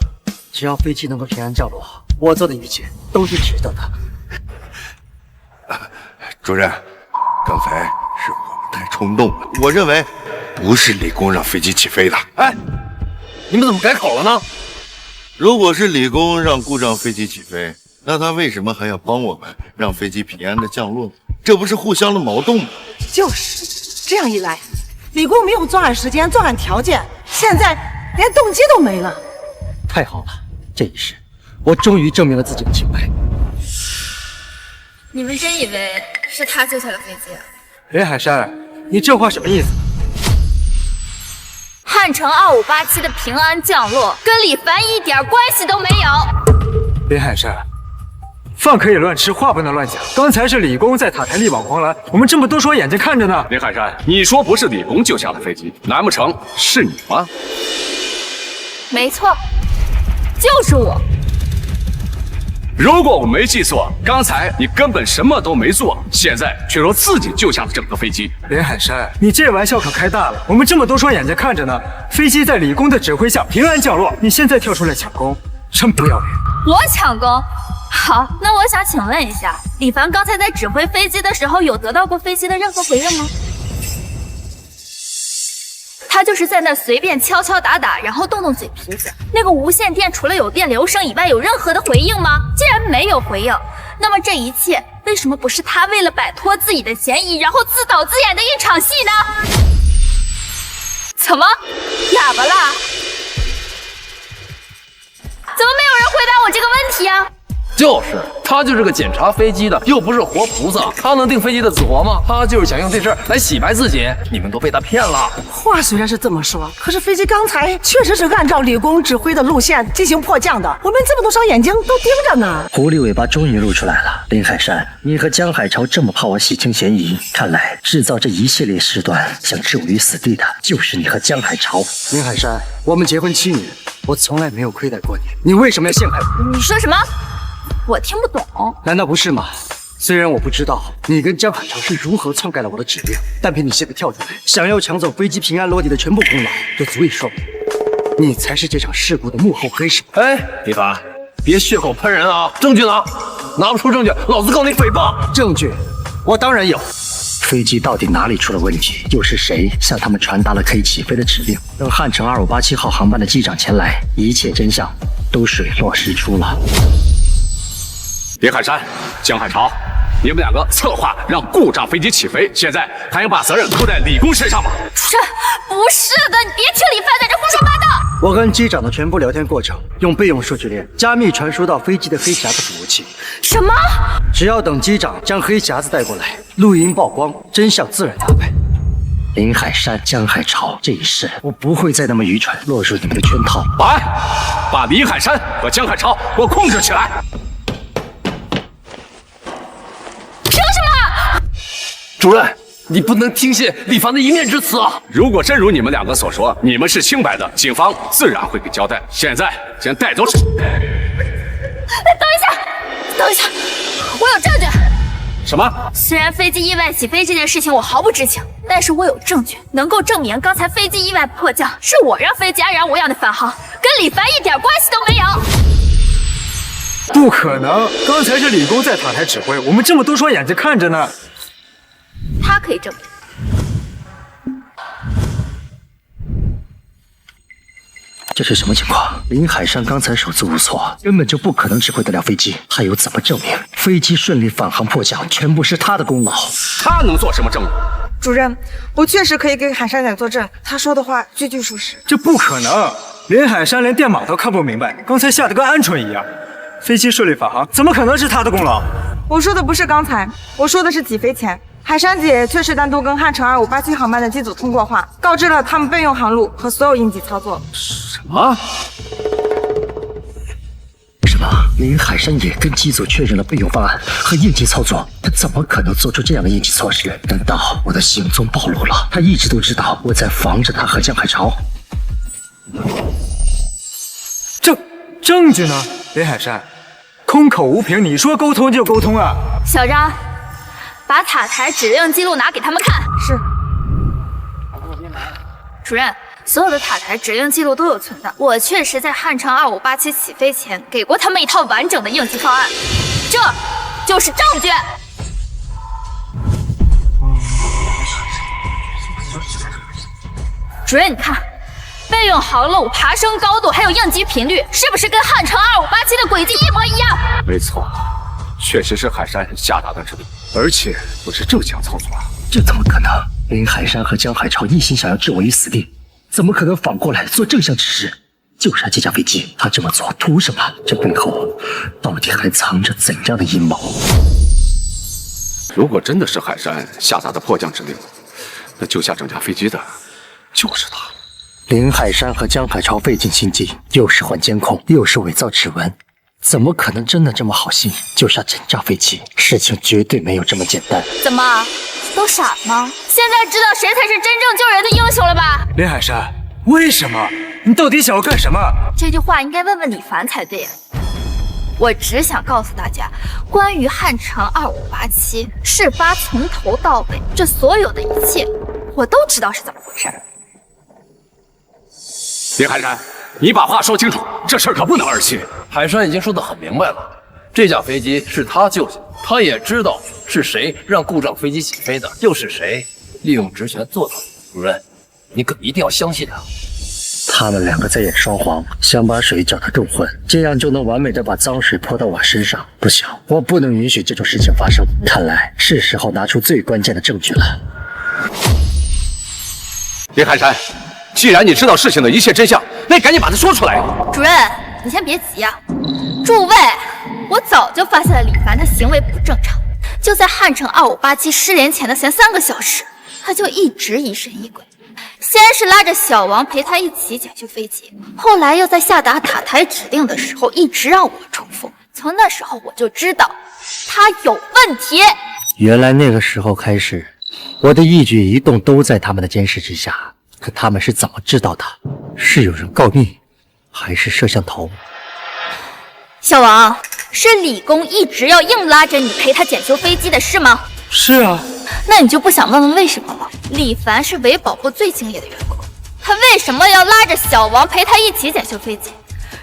只要飞机能够平安降落，我做的一切都是值得的。主任，刚才是我们太冲动了，我认为不是李工让飞机起飞的。哎，你们怎么改口了呢？如果是李工让故障飞机起飞，那他为什么还要帮我们让飞机平安的降落？这不是互相的矛盾吗？就是这样一来，李工没有作案时间、作案条件，现在连动机都没了。太好了，这一世我终于证明了自己的清白。你们真以为是他救下了飞机？林海山，你这话什么意思？汉城2587的平安降落跟李凡一点关系都没有。林海山，饭可以乱吃，话不能乱讲。刚才是李工在塔台力挽狂澜，我们这么多双眼睛看着呢。林海山，你说不是李工救下了飞机，难不成是你吗？没错，就是我。如果我没记错，刚才你根本什么都没做，现在却说自己救下了整个飞机。林海山，你这玩笑可开大了，我们这么多双眼睛看着呢，飞机在李工的指挥下平安降落，你现在跳出来抢功，真不要脸！我抢功？好，那我想请问一下，李凡刚才在指挥飞机的时候，有得到过飞机的任何回应吗？他就是在那随便敲敲打打，然后动动嘴皮子。那个无线电除了有电流声以外，有任何的回应吗？既然没有回应，那么这一切为什么不是他为了摆脱自己的嫌疑，然后自导自演的一场戏呢？怎么，哑巴啦？怎么没有人回答我这个问题啊？就是他就是个检查飞机的，又不是活菩萨，他能定飞机的死活吗？他就是想用这事儿来洗白自己，你们都被他骗了。话虽然是这么说，可是飞机刚才确实是按照李工指挥的路线进行迫降的，我们这么多双眼睛都盯着呢。狐狸尾巴终于露出来了，林海山，你和江海潮这么怕我洗清嫌疑，看来制造这一系列事端想置我于死地的，就是你和江海潮。林海山，我们结婚7年，我从来没有亏待过你，你为什么要陷害我？你说什么？我听不懂，难道不是吗？虽然我不知道你跟江海潮是如何篡改了我的指令，但凭你现在跳出来，想要抢走飞机平安落地的全部功劳，就足以说明你才是这场事故的幕后黑手。哎，李凡，别血口喷人啊！证据呢？拿不出证据，老子告你诽谤！证据，我当然有。飞机到底哪里出了问题？又是谁向他们传达了可以起飞的指令？等汉城2587号航班的机长前来，一切真相都水落石出了。林海山、江海潮，你们两个策划让故障飞机起飞，现在还要把责任扣在李工身上吗？这不是的，你别听李凡在这胡说八道。我跟机长的全部聊天过程用备用数据链加密传输到飞机的黑匣子服务器。什么？只要等机长将黑匣子带过来，录音曝光，真相自然大白。林海山、江海潮这一世，我不会再那么愚蠢，落入你们的圈套。保安，把林海山和江海潮给我控制起来！凭什么？主任，你不能听信李凡的一面之词啊！如果真如你们两个所说，你们是清白的，警方自然会给交代。现在先带走。等一下，我有证据。什么？虽然飞机意外起飞这件事情我毫不知情，但是我有证据能够证明刚才飞机意外迫降是我让飞机安然无恙的返航，跟李凡一点关系都没有。不可能，刚才是李工在塔台指挥，我们这么多双眼睛看着呢。他可以证明。这是什么情况？林海山刚才手足无措，根本就不可能指挥得了飞机，他又怎么证明飞机顺利返航迫降全部是他的功劳？他能做什么证明？主任，我确实可以给海山姐作证，他说的话句句属实。这不可能，林海山连电码都看不明白，刚才吓得跟鹌鹑一样。飞机顺利返航，怎么可能是他的功劳？我说的不是刚才，我说的是起飞前。海山姐确实单独跟汉城2587航班的机组通过话，告知了他们备用航路和所有应急操作。什么？什么？林海山也跟机组确认了备用方案和应急操作，他怎么可能做出这样的应急措施？难道我的行踪暴露了？他一直都知道我在防着他和江海潮。证据呢？林海山，空口无凭，你说沟通就沟通啊！小张，把塔台指令记录拿给他们看。是。主任，所有的塔台指令记录都有存档，我确实在汉城2587起飞前给过他们一套完整的应急方案，这就是证据。主任，你看，备用航路、爬升高度还有应急频率，是不是跟汉城2587的轨迹一模一样？没错，确实是海山下达的指令，而且不是正向操作。这怎么可能？林海山和江海潮一心想要置我于死地，怎么可能反过来做正向指示，救下这架飞机？他这么做图什么？这背后到底还藏着怎样的阴谋？如果真的是海山下达的迫降指令，那救下整架飞机的就是他。林海山和江海潮费尽心机，又是换监控，又是伪造指纹，怎么可能真的这么好心救下整架飞机？事情绝对没有这么简单。怎么，都傻了吗？现在知道谁才是真正救人的英雄了吧？林海山，为什么？你到底想要干什么？这句话应该问问李凡才对呀。我只想告诉大家，关于汉城2587事发从头到尾，这所有的一切，我都知道是怎么回事。林海山，你把话说清楚，这事儿可不能儿戏。海山已经说得很明白了，这架飞机是他救下，他也知道是谁让故障飞机起飞的，又是谁利用职权做到的。主任，你可一定要相信他。他们两个在演双簧，想把水搅得更浑，这样就能完美的把脏水泼到我身上。不行，我不能允许这种事情发生。看来是时候拿出最关键的证据了。林海山，既然你知道事情的一切真相，那赶紧把它说出来。主任，你先别急呀。诸位，我早就发现了李凡的行为不正常，就在汉城2587失联前的前3个小时，他就一直疑神疑鬼。先是拉着小王陪他一起检修飞机，后来又在下达塔台指令的时候一直让我重复。从那时候我就知道他有问题。原来那个时候开始，我的一举一动都在他们的监视之下。可他们是怎么知道的？是有人告密，还是摄像头？小王，是李工一直要硬拉着你陪他检修飞机的是吗？是啊。那你就不想问问为什么吗？李凡是维保部最敬业的员工，他为什么要拉着小王陪他一起检修飞机？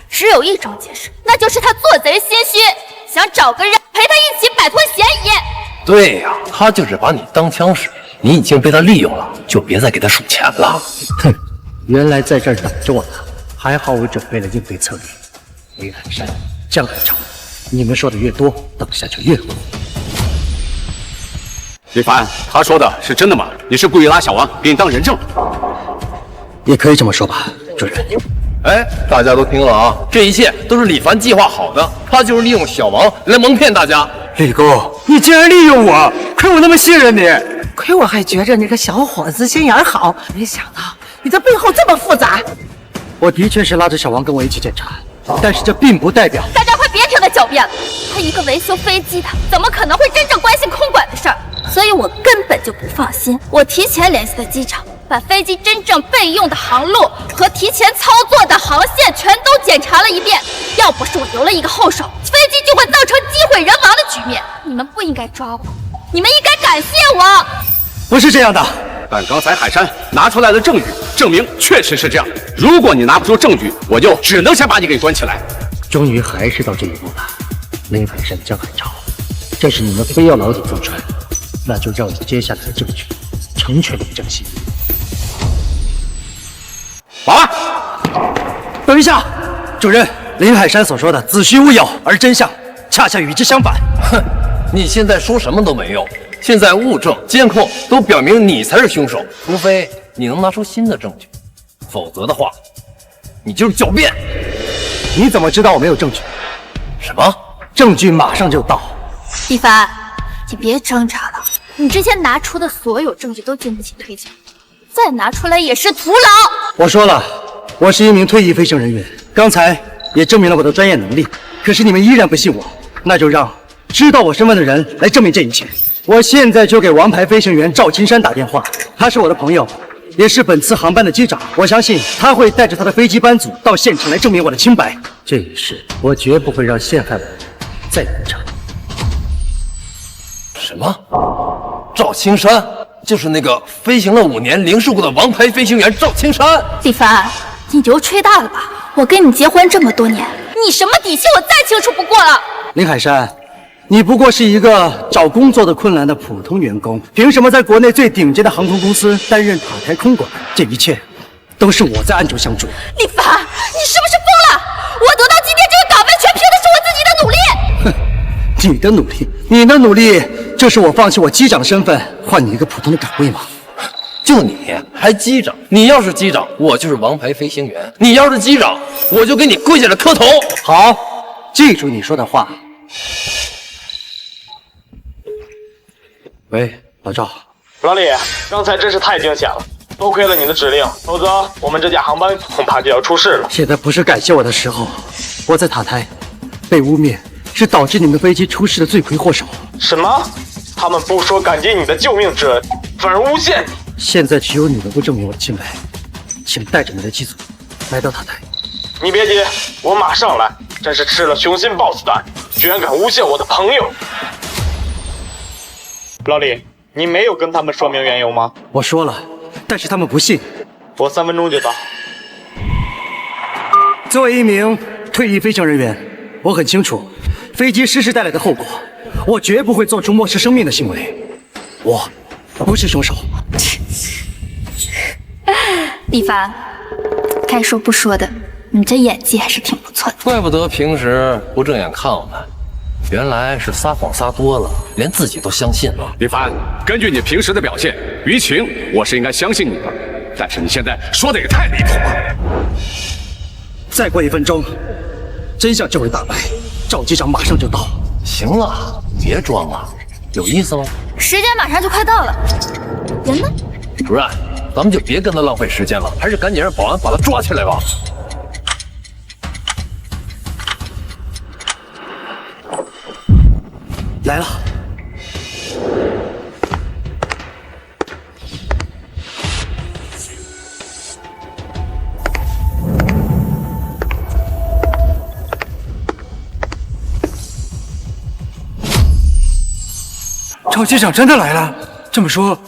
只有一种解释，那就是他做贼心虚，想找个人陪他一起摆脱嫌疑。对呀，他就是把你当枪使，你已经被他利用了，就别再给他数钱了。哼，原来在这儿等着我呢，还好我准备了应对策略。林海山、江海潮，你们说的越多，等下就越火。李凡，他说的是真的吗？你是故意拉小王给你当人证？也可以这么说吧，主任。哎，大家都听了啊，这一切都是李凡计划好的，他就是利用小王来蒙骗大家。李工，你竟然利用我，亏我那么信任你。亏我还觉着那个小伙子心眼好，没想到你的背后这么复杂。我的确是拉着小王跟我一起检查，但是这并不代表……大家快别听他狡辩了，他一个维修飞机的，怎么可能会真正关心空管的事儿？所以我根本就不放心。我提前联系的机场，把飞机真正备用的航路和提前操作的航线全都检查了一遍。要不是我留了一个后手，飞机就会造成机毁人亡的局面。你们不应该抓我，你们应该感谢我。不是这样的。但刚才海山拿出来的证据证明确实是这样。如果你拿不出证据，我就只能先把你给关起来。终于还是到这一步了，林海山、江海潮，这是你们非要老底做出来的，那就照着接下来的证据成全你们这个心。好了，等一下，主任，林海山所说的子虚乌有，而真相恰恰与之相反。哼，你现在说什么都没用。现在物证、监控都表明你才是凶手，除非你能拿出新的证据，否则的话，你就是狡辩。你怎么知道我没有证据？什么？证据马上就到。一凡，你别挣扎了，你之前拿出的所有证据都经不起推敲，再拿出来也是徒劳。我说了，我是一名退役飞行人员，刚才也证明了我的专业能力。可是你们依然不信我，那就让知道我身份的人来证明这一切。我现在就给王牌飞行员赵青山打电话，他是我的朋友，也是本次航班的机长。我相信他会带着他的飞机班组到现场来证明我的清白。这一事我绝不会让陷害我的人再得逞。什么？赵青山就是那个飞行了5年零事故的王牌飞行员赵青山？李凡，你牛吹大了吧？我跟你结婚这么多年，你什么底细我再清楚不过了。林海山，你不过是一个找工作的困难的普通员工，凭什么在国内最顶尖的航空公司担任塔台空管？这一切都是我在暗中相助。李凡，你是不是疯了？我得到今天这个岗位，全凭的是我自己的努力。哼，你的努力，你的努力，就是我放弃我机长身份，换你一个普通的岗位吗？就你还机长？你要是机长，我就是王牌飞行员；你要是机长，我就给你跪下来磕头。好，记住你说的话。喂，老赵。老李，刚才真是太惊险了，多亏了你的指令，否则我们这架航班恐怕就要出事了。现在不是感谢我的时候，我在塔台被污蔑是导致你们飞机出事的罪魁祸首。什么？他们不说感激你的救命之恩，反而诬陷你。现在只有你能够证明我的清白，请带着你的机组来到塔台。你别急，我马上来。真是吃了雄心豹子胆，居然敢诬陷我的朋友。老李，你没有跟他们说明缘由吗？我说了，但是他们不信。我3分钟就到。作为一名退役飞行人员，我很清楚飞机失事带来的后果，我绝不会做出漠视生命的行为。我不是凶手。李凡，该说不说的，你这演技还是挺不错的。怪不得平时不正眼看我们，原来是撒谎撒多了，连自己都相信了。李凡，根据你平时的表现，于情我是应该相信你的，但是你现在说的也太离谱了。再过1分钟，真相就会大白，赵机长马上就到。行了，别装了，有意思吗？时间马上就快到了，人呢？主任，咱们就别跟他浪费时间了，还是赶紧让保安把他抓起来吧。来了。赵机长真的来了，这么说，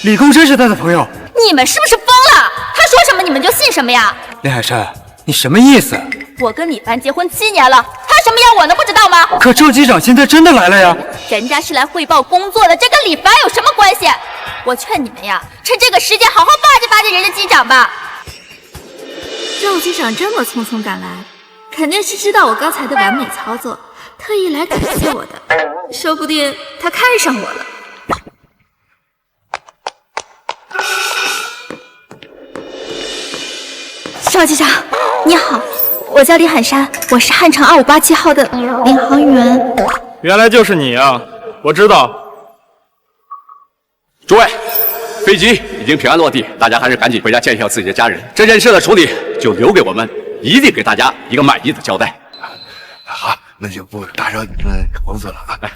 李工真是他的朋友。你们是不是疯了？他说什么你们就信什么呀？林海山，你什么意思？我跟李凡结婚7年了，他什么样我能不知道吗？可赵机长现在真的来了呀！人家是来汇报工作的，这跟李凡有什么关系？我劝你们呀，趁这个时间好好巴结巴结人家机长吧。赵机长这么匆匆赶来，肯定是知道我刚才的完美操作，特意来感谢我的。说不定他看上我了。赵机长，你好，我叫李海山，我是汉城2587号的领航员。原来就是你啊！我知道。诸位，飞机已经平安落地，大家还是赶紧回家见一下自己的家人。这件事的处理就留给我们，一定给大家一个满意的交代。好，那就不打扰你们工作了啊。来。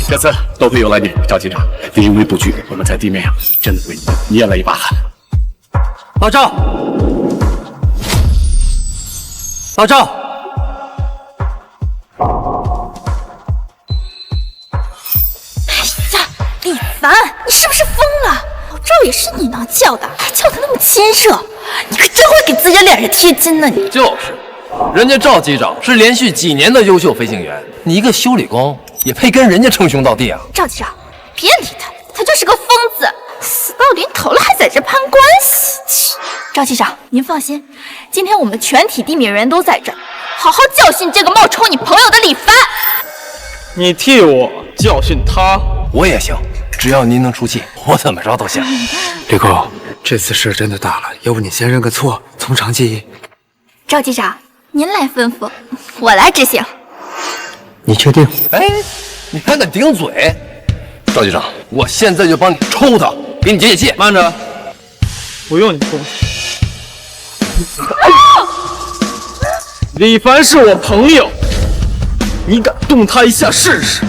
这次多亏有了你，赵机长，临危不惧，我们在地面上真的为你捏了一把汗。老赵，老赵。李凡，你是不是疯了？老赵也是你能叫的，还叫得那么亲热，你可真会给自己脸上贴金呢你！就是，人家赵机长是连续几年的优秀飞行员，你一个修理工也配跟人家称兄道弟啊？赵机长，别理他，他就是个疯子，死到临头了还在这攀关系。赵机长，您放心，今天我们全体地面人都在这儿，好好教训这个冒充你朋友的李凡。你替我教训他，我也行。只要您能出气，我怎么着都行。李工，这次事真的大了，要不你先认个错，从长计议。赵机长，您来吩咐，我来执行。你确定？哎，你还敢顶嘴？赵机长，我现在就帮你抽他，给你解解气。慢着，不用你动。李凡是我朋友，你敢动他一下试试？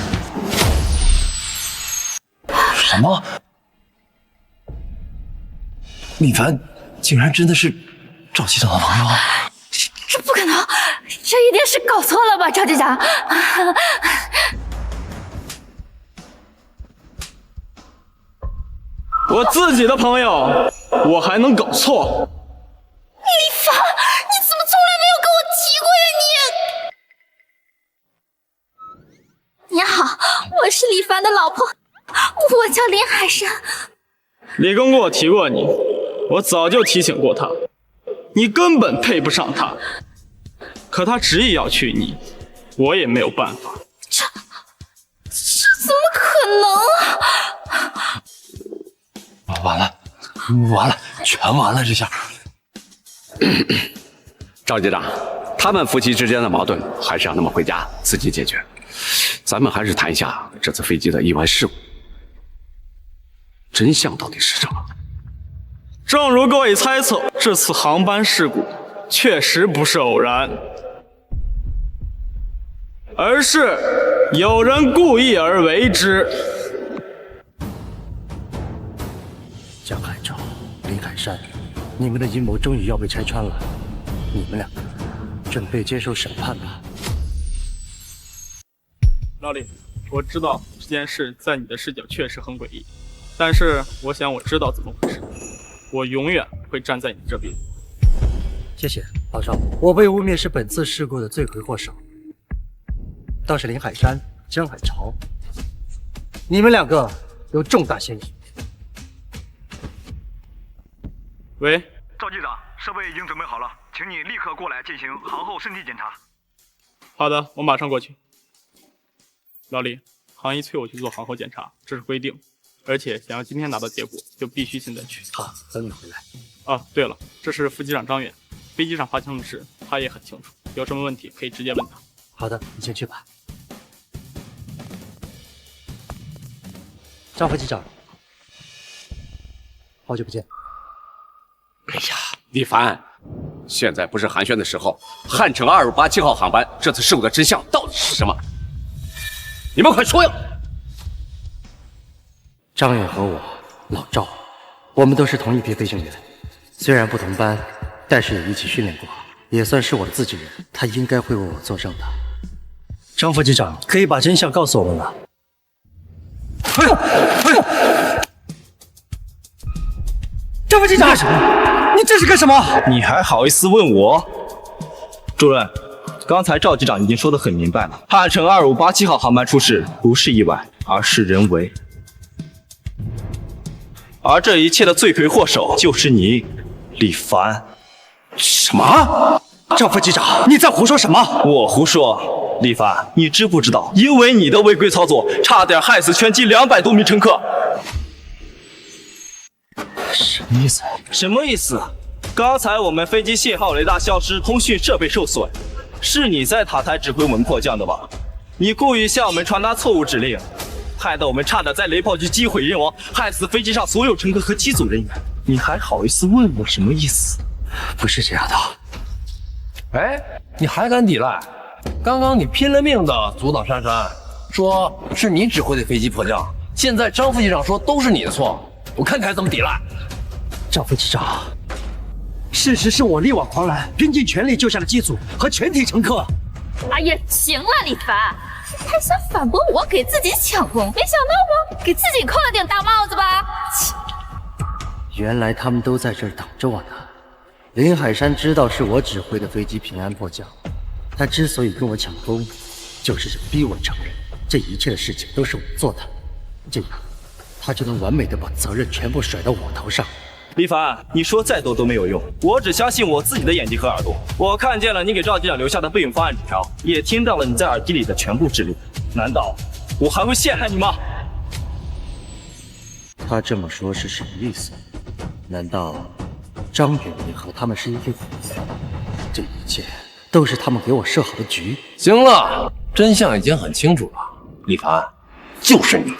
什么？李凡竟然真的是赵机长的朋友？这不可能，这一定是搞错了吧，赵机长？我自己的朋友，我还能搞错？李凡，你怎么从来没有跟我提过呀你？您好，我是李凡的老婆。我叫林海山。李公跟我提过你，我早就提醒过他，你根本配不上他。可他执意要娶你，我也没有办法。这怎么可能啊！完了，全完了，这下。赵机长，他们夫妻之间的矛盾还是让他们回家自己解决。咱们还是谈一下这次飞机的意外事故。真相到底是什么？正如各位猜测，这次航班事故确实不是偶然，而是有人故意而为之。江海潮、林海山，你们的阴谋终于要被拆穿了，你们两个准备接受审判吧。老李，我知道这件事在你的视角确实很诡异，但是我想我知道怎么回事，我永远会站在你这边。谢谢老赵，我被污蔑是本次事故的罪魁祸首，倒是林海山、江海潮，你们两个有重大嫌疑。喂，赵机长，设备已经准备好了，请你立刻过来进行航后身体检查。好的，我马上过去。老李，航医催我去做航后检查，这是规定，而且想要今天拿到结果，就必须现在去。好，等你回来。啊，对了，这是副机长张远，飞机上发生的事他也很清楚，有什么问题可以直接问他。好的，你先去吧。张副机长，好久不见。哎呀，李凡，现在不是寒暄的时候。汉城2587号航班这次事故的真相到底是什么？你们快说呀！张远和我，老赵，我们都是同一批飞行员，虽然不同班，但是也一起训练过，也算是我的自己人，他应该会为我作证的。张副机长，可以把真相告诉我们了。张副机长，你这是干什么？你还好意思问我？主任，刚才赵机长已经说得很明白了，汉城2587号航班出事不是意外，而是人为。而这一切的罪魁祸首就是你，李凡。什么？张副机长，你在胡说什么？我胡说。李凡，你知不知道，因为你的违规操作，差点害死全机200多名乘客。什么意思？什么意思？刚才我们飞机信号雷达消失，通讯设备受损，是你在塔台指挥我们迫降的吧？你故意向我们传达错误指令，害得我们差点在雷炮局机毁人亡，害死飞机上所有乘客和机组人员。你还好意思问我什么意思？不是这样的。哎，你还敢抵赖？刚刚你拼了命的阻挡珊珊，说是你指挥的飞机迫降，现在张副机长说都是你的错，我看你还怎么抵赖？张副机长，事实是我力挽狂澜，拼尽全力救下了机组和全体乘客。哎呀，行了，李凡，还想反驳我给自己抢功，没想到吧，给自己扣了顶大帽子吧？原来他们都在这儿等着我呢。林海山知道是我指挥的飞机平安迫降，他之所以跟我抢功，就是想逼我承认这一切的事情都是我做的，这样他就能完美的把责任全部甩到我头上。李凡，你说再多都没有用，我只相信我自己的眼睛和耳朵。我看见了你给赵机长留下的备用方案纸条，也听到了你在耳机里的全部指令。难道我还会陷害你吗？他这么说是什么意思？难道张远也和他们是一个伙子？这一切都是他们给我设好的局。行了，真相已经很清楚了，李凡，就是你，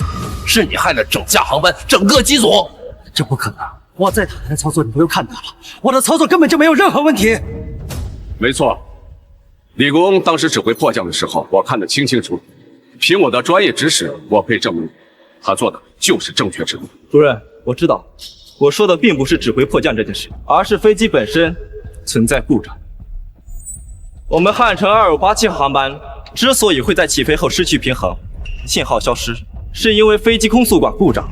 是你害了整架航班、整个机组。这不可能！我在塔台的操作你都看到了，我的操作根本就没有任何问题。没错，李国翁当时指挥迫降的时候，我看得清清楚楚。凭我的专业知识，我可以证明，他做的就是正确指挥。主任，我知道，我说的并不是指挥迫降这件事，而是飞机本身存在故障。我们汉城2587号航班之所以会在起飞后失去平衡，信号消失，是因为飞机空速管故障。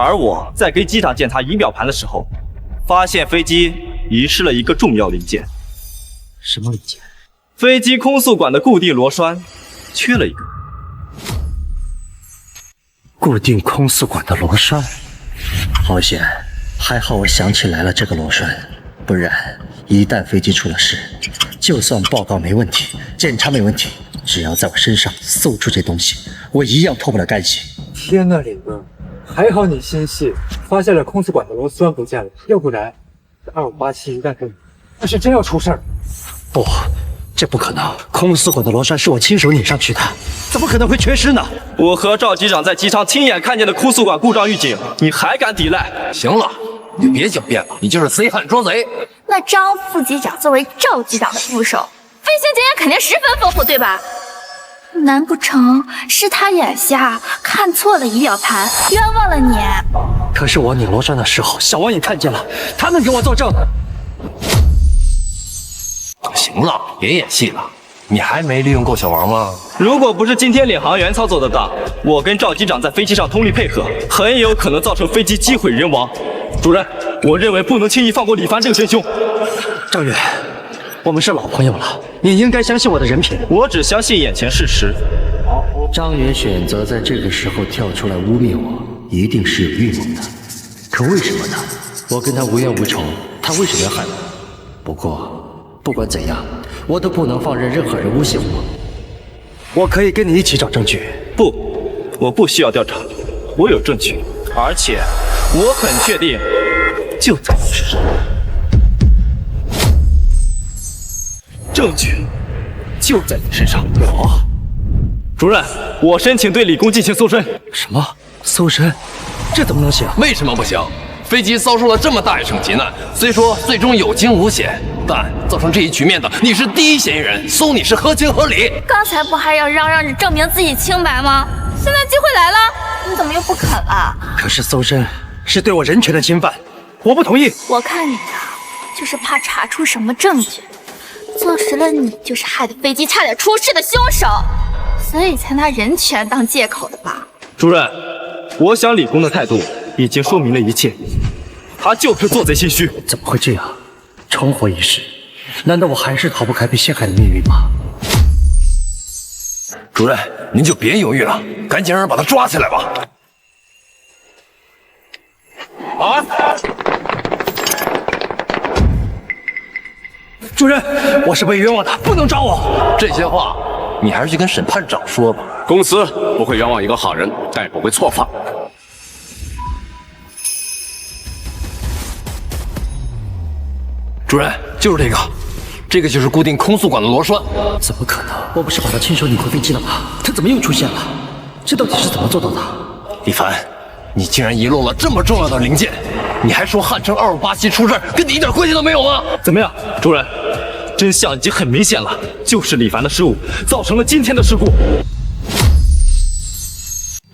而我在给机长检查仪表盘的时候，发现飞机遗失了一个重要零件。什么零件？飞机空速管的固定螺栓缺了一个。固定空速管的螺栓，好险！还好我想起来了这个螺栓，不然一旦飞机出了事，就算报告没问题，检查没问题，只要在我身上搜出这东西，我一样脱不了干系。天哪，李哥！还好你心细，发现了空速管的螺栓不见了，要不然2587一旦跟，那是真要出事儿。不，这不可能！空速管的螺栓是我亲手拧上去的，怎么可能会缺失呢？我和赵机长在机舱亲眼看见的空速管故障预警，你还敢抵赖？行了，你就别狡辩了，你就是贼喊捉贼。那张副机长作为赵机长的副手，飞行经验肯定十分丰富，对吧？难不成是他眼下看错了仪表盘，冤枉了你？可是我拧螺栓的时候，小王也看见了，他能给我作证。行了，别演戏了，你还没利用够小王吗？如果不是今天领航员操作的当，我跟赵机长在飞机上通力配合，很有可能造成飞机机毁人亡。主任，我认为不能轻易放过李凡这个真凶。张远，我们是老朋友了，你应该相信我的人品。我只相信眼前事实。张远选择在这个时候跳出来污蔑我，一定是有预谋的。可为什么呢？我跟他无冤无仇，他为什么要害我？不过，不管怎样，我都不能放任任何人诬陷我。我可以跟你一起找证据。不，我不需要调查，我有证据，而且我很确定，就在你身上。证据就在你身上。有。主任，我申请对李工进行搜身。什么？搜身？这怎么能行？为什么不行？飞机遭受了这么大一场急难，虽说最终有惊无险，但造成这一局面的你是第一嫌疑人，搜你是合情合理。刚才不还要嚷嚷着证明自己清白吗？现在机会来了，你怎么又不肯了？可是搜身是对我人权的侵犯，我不同意。我看你呀，就是怕查出什么证据，坐实了你就是害得飞机差点出事的凶手，所以才拿人权当借口的吧？主任，我想李工的态度已经说明了一切，他就是做贼心虚。怎么会这样？重活一世，难道我还是逃不开被陷害的命运吗？主任，您就别犹豫了，赶紧让人把他抓起来吧。啊！主任，我是被冤枉的，不能抓我。这些话你还是去跟审判长说吧。公司不会冤枉一个好人，但也不会错放。主任，就是这个。这个就是固定空速管的螺栓。怎么可能？我不是把他亲手拧回飞机了吗？他怎么又出现了？这到底是怎么做到的？李凡，你竟然遗漏了这么重要的零件，你还说汉城258出事儿跟你一点关系都没有吗？怎么样，主任？真相已经很明显了，就是李凡的失误造成了今天的事故。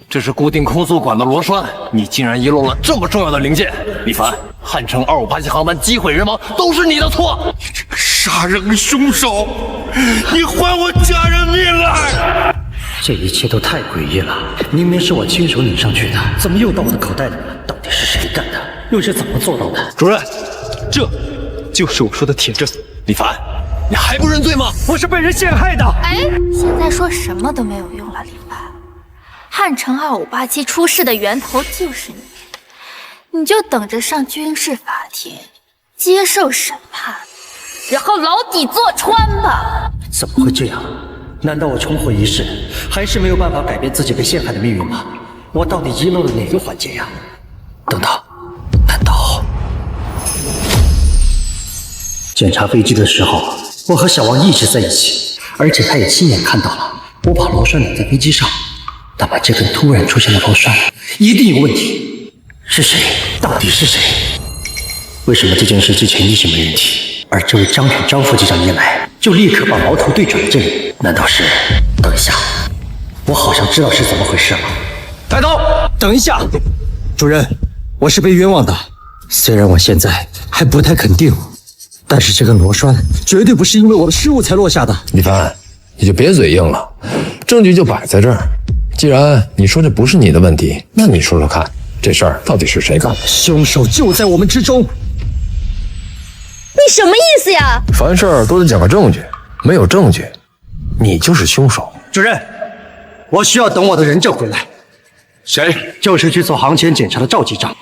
这是固定空速管的螺栓，你竟然遗漏了这么重要的零件，李凡，汉城258航班机毁人亡都是你的错！你这个杀人凶手，你还我家人命来！这一切都太诡异了，明明是我亲手拧上去的，怎么又到我的口袋里了？到底是谁干的？又是怎么做到的？主任，这就是我说的铁证。李凡，你还不认罪吗？我是被人陷害的。哎，现在说什么都没有用了，李凡。汉城2587出事的源头就是你，你就等着上军事法庭接受审判，然后牢底坐穿吧。怎么会这样？难道我重活一世，还是没有办法改变自己被陷害的命运吗？我到底遗漏了哪个环节呀？等等，难道检查飞机的时候，我和小王一直在一起，而且他也亲眼看到了我把螺栓拧在飞机上。那么这根突然出现的螺栓一定有问题，是谁？到底是谁？为什么这件事之前一直没人提，而这位张远张副机长一来就立刻把矛头对准了这里？难道是……等一下，我好像知道是怎么回事了。带刀！等一下，主任，我是被冤枉的。虽然我现在还不太肯定，但是这根螺栓绝对不是因为我的失误才落下的。李凡，你就别嘴硬了，证据就摆在这儿。既然你说这不是你的问题，那你说说看，这事儿到底是谁干的？凶手就在我们之中。你什么意思呀？凡事都得讲个证据，没有证据，你就是凶手。主任，我需要等我的人证回来。谁？就是去做航前检查的赵机长。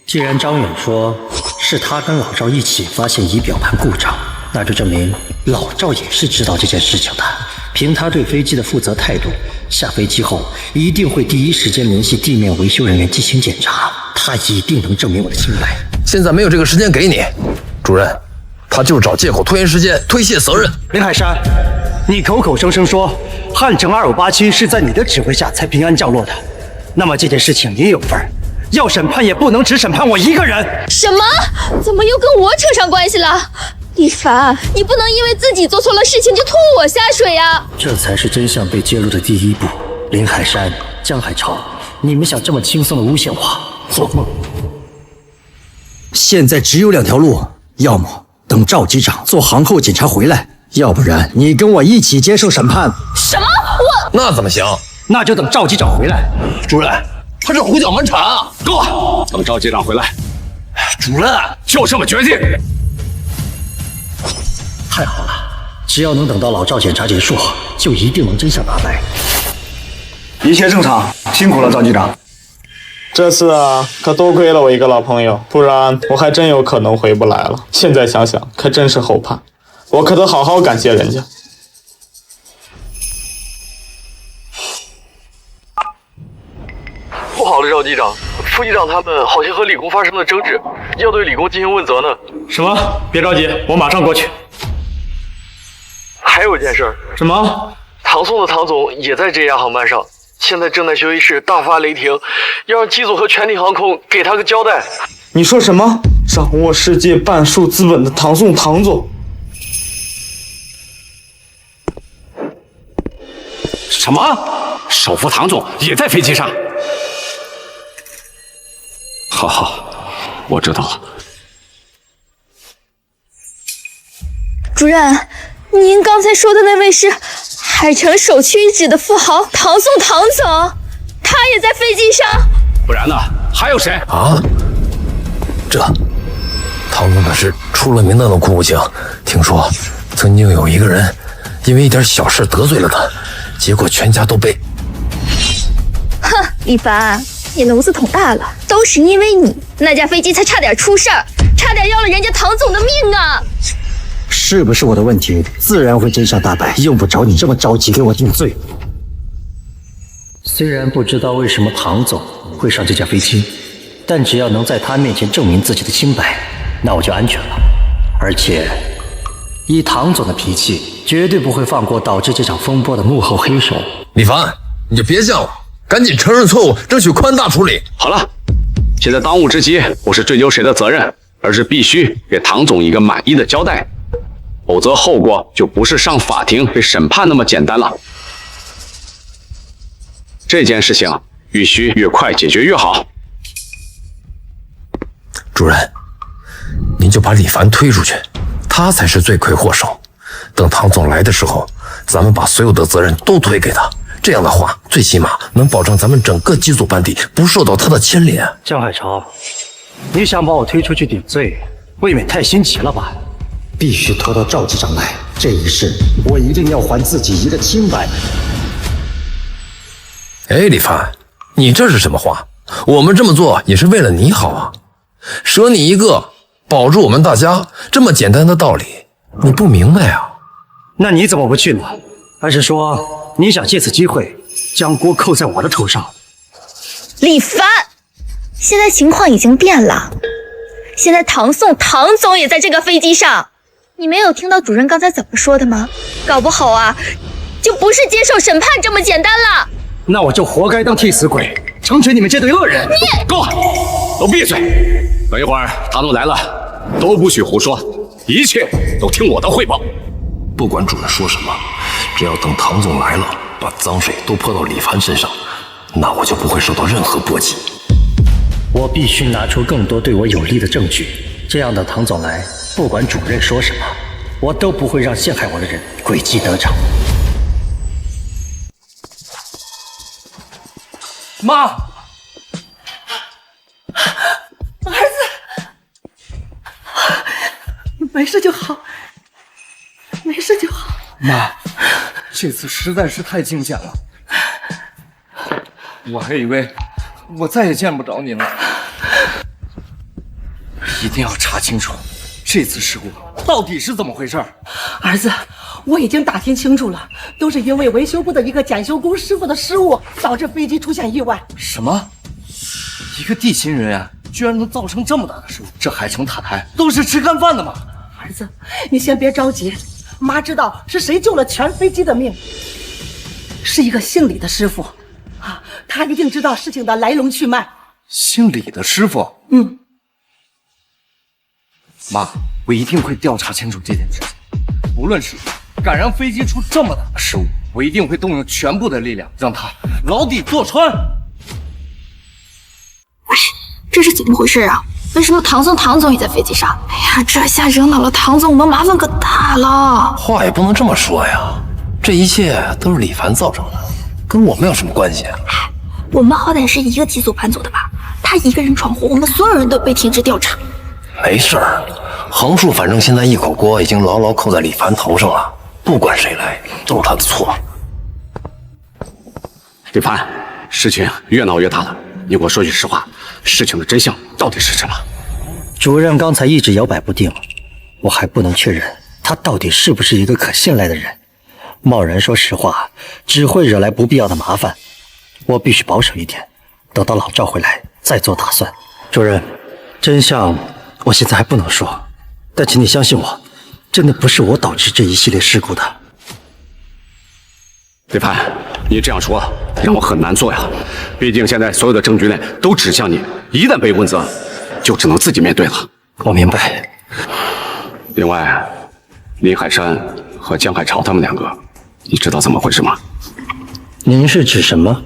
既然张远说是他跟老赵一起发现仪表盘故障，那就证明老赵也是知道这件事情的。凭他对飞机的负责态度，下飞机后一定会第一时间联系地面维修人员进行检查，他一定能证明我的清白。现在没有这个时间给你，主任，他就是找借口拖延时间，推卸责任。林海山，你口口声声说汉城2587是在你的指挥下才平安降落的，那么这件事情你也有份儿，要审判也不能只审判我一个人。什么？怎么又跟我扯上关系了？李凡，你不能因为自己做错了事情就拖我下水呀！这才是真相被揭露的第一步。林海山、江海潮，你们想这么轻松的诬陷我，做梦！现在只有两条路，要么等赵机长做航后检查回来，要不然你跟我一起接受审判。什么？我……那怎么行？那就等赵机长回来。主任，他这胡搅蛮缠啊！够，等赵机长回来。主任，就这么决定。太好了，只要能等到老赵检查结束，就一定能真相大白。一切正常，辛苦了，赵机长。这次啊，可多亏了我一个老朋友，不然我还真有可能回不来了。现在想想，可真是后怕，我可得好好感谢人家。不好了，赵机长，副机长他们好像和李工发生了争执，要对李工进行问责呢。什么？别着急，我马上过去。还有一件事。什么？唐宋的唐总也在这架航班上，现在正在休息室大发雷霆，要让机组和全体航空给他个交代。你说什么？掌握世界半数资本的唐宋唐总？什么？首副唐总也在飞机上？好，我知道了。主任，您刚才说的那位是海城首屈一指的富豪唐宋唐总，他也在飞机上。不然呢？还有谁啊？这唐总可是出了名的冷酷无情，听说曾经有一个人因为一点小事得罪了他，结果全家都被……哼，李凡，你笼子捅大了，都是因为你，那架飞机才差点出事儿，差点要了人家唐总的命啊！是不是我的问题，自然会真相大白，用不着你这么着急给我定罪。虽然不知道为什么唐总会上这架飞机，但只要能在他面前证明自己的清白，那我就安全了。而且以唐总的脾气，绝对不会放过导致这场风波的幕后黑手。李凡，你就别犟了，赶紧承认错误，争取宽大处理。好了，现在当务之急不是追究谁的责任，而是必须给唐总一个满意的交代，否则后果就不是上法庭被审判那么简单了。这件事情必须越快解决越好。主任，您就把李凡推出去，他才是罪魁祸首。等唐总来的时候，咱们把所有的责任都推给他，这样的话，最起码能保证咱们整个机组班底不受到他的牵连。江海潮，你想把我推出去顶罪，未免太心急了吧？必须拖到赵机长来，这一事我一定要还自己一个清白。哎，李凡，你这是什么话？我们这么做也是为了你好啊，舍你一个，保住我们大家，这么简单的道理，你不明白啊？那你怎么不去呢？还是说你想借此机会将锅扣在我的头上？李凡，现在情况已经变了，现在唐总也在这个飞机上。你没有听到主任刚才怎么说的吗？搞不好啊，就不是接受审判这么简单了。那我就活该当替死鬼，成全你们这堆恶人。你够了，都闭嘴！等一会儿唐总来了，都不许胡说，一切都听我的汇报。不管主任说什么，只要等唐总来了，把脏水都泼到李凡身上，那我就不会受到任何波及。我必须拿出更多对我有利的证据，这样等唐总来，不管主任说什么，我都不会让陷害我的人诡计得逞。妈，儿子，没事就好，没事就好。妈，这次实在是太惊险了，我还以为我再也见不着您了。一定要查清楚这次事故到底是怎么回事。儿子，我已经打听清楚了，都是因为维修部的一个检修工师傅的失误，导致飞机出现意外。什么？一个地勤人员居然能造成这么大的失误？这海城塔台都是吃干饭的吗？儿子，你先别着急，妈知道是谁救了全飞机的命，是一个姓李的师傅啊，他一定知道事情的来龙去脉。姓李的师傅？嗯。妈，我一定会调查清楚这件事情。无论是敢让飞机出这么大的失误，我一定会动用全部的力量，让他牢底坐穿。哎，这是怎么回事啊？为什么唐总也在飞机上？哎呀，这下惹恼了唐总，我们麻烦可大了。话也不能这么说呀，这一切都是李凡造成的，跟我们有什么关系啊？我们好歹是一个机组班组的吧？他一个人闯祸，我们所有人都被停职调查。没事儿，横竖反正现在一口锅已经牢牢扣在李凡头上了，不管谁来都是他的错。李凡，事情越闹越大了，你给我说句实话，事情的真相到底是什么？主任刚才一直摇摆不定，我还不能确认他到底是不是一个可信赖的人。贸然说实话，只会惹来不必要的麻烦。我必须保守一点，等到老赵回来再做打算。主任，真相我现在还不能说，但请你相信我，真的不是我导致这一系列事故的。李凡，你这样说让我很难做呀，毕竟现在所有的证据链都指向你，一旦被问责，就只能自己面对了。我明白。另外，林海山和江海潮他们两个，你知道怎么回事吗？您是指什么？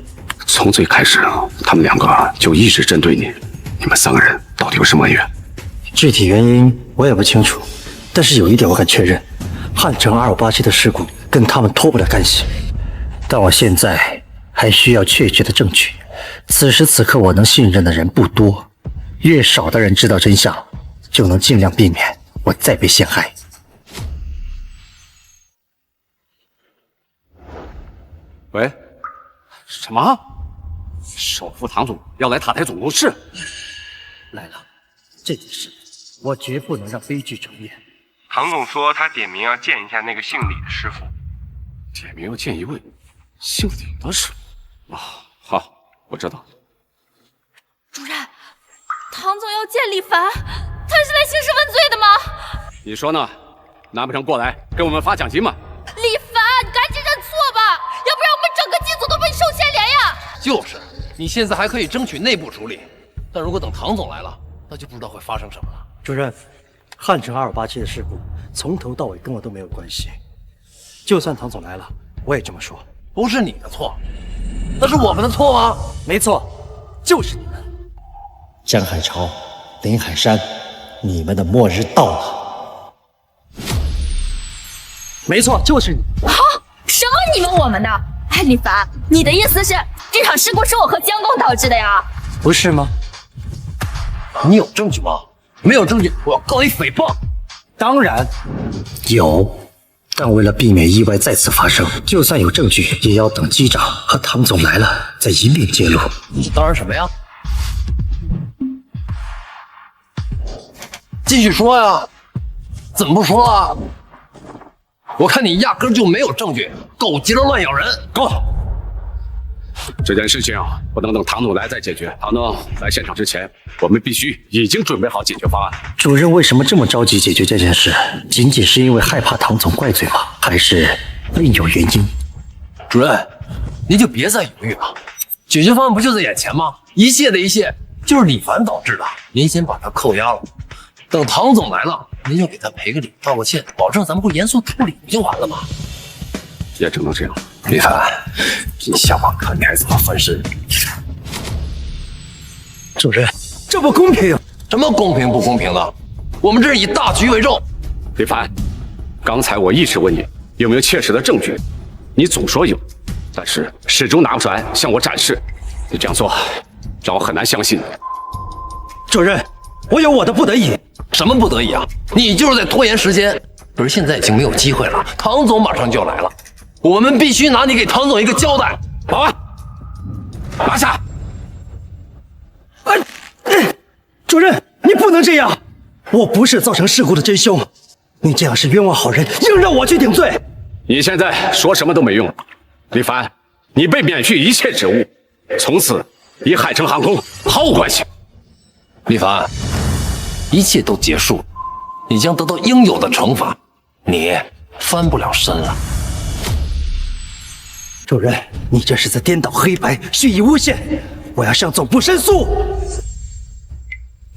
从最开始，他们两个就一直针对你，你们三个人到底有什么恩怨？具体原因我也不清楚，但是有一点我敢确认，汉城2587的事故跟他们脱不了干系。但我现在还需要确切的证据，此时此刻我能信任的人不多，越少的人知道真相，就能尽量避免我再被陷害。喂，什么？首副唐总要来塔台总公室？来了，这件事我绝不能让悲剧重演。唐总说他点名要见一下那个姓李的师傅，点名要见一位姓李的师傅。啊，好，我知道。主任，唐总要见李凡，他是来兴师问罪的吗？你说呢？难不成过来给我们发奖金吗？李凡，你赶紧认错吧，要不然我们整个机组都被你受牵连呀！就是，你现在还可以争取内部处理，但如果等唐总来了，那就不知道会发生什么了。主任，汉城287的事故从头到尾跟我都没有关系，就算唐总来了，我也这么说。不是你的错，那是我们的错吗？没错，就是你们。江海潮、林海山，你们的末日到了。没错，就是你。啊！什么你们我们的？哎，李凡，你的意思是这场事故是我和江工导致的呀？不是吗？你有证据吗？没有证据，我要告你诽谤。当然有，但为了避免意外再次发生，就算有证据，也要等机长和唐总来了再一并揭露。当然什么呀？继续说呀！怎么不说啊？我看你压根就没有证据，狗急了乱咬人。够了！这件事情不能等唐总来再解决。唐总来现场之前，我们必须已经准备好解决方案。主任为什么这么着急解决这件事？仅仅是因为害怕唐总怪罪吗？还是另有原因？主任，您就别再犹豫了，解决方案不就在眼前吗？一切的一切就是李凡导致的，您先把他扣押了，等唐总来了，您就给他赔个礼，道个歉，保证咱们会严肃处理，不就完了吗？也只能这样。李凡，你下网看你还怎么翻身？主任，这不公平！什么公平不公平的？我们这是以大局为重。李凡，刚才我一直问你有没有切实的证据，你总说有，但是始终拿不出来向我展示。你这样做让我很难相信。主任，我有我的不得已。什么不得已啊？你就是在拖延时间。可是现在已经没有机会了，唐总马上就要来了，我们必须拿你给唐总一个交代。保安，拿下！主任，你不能这样！我不是造成事故的真凶，你这样是冤枉好人，硬让我去顶罪。你现在说什么都没用，李凡，你被免去一切职务，从此与海城航空毫无关系。李凡，一切都结束，你将得到应有的惩罚，你翻不了身了。主任，你这是在颠倒黑白，蓄意诬陷，我要向总部申诉。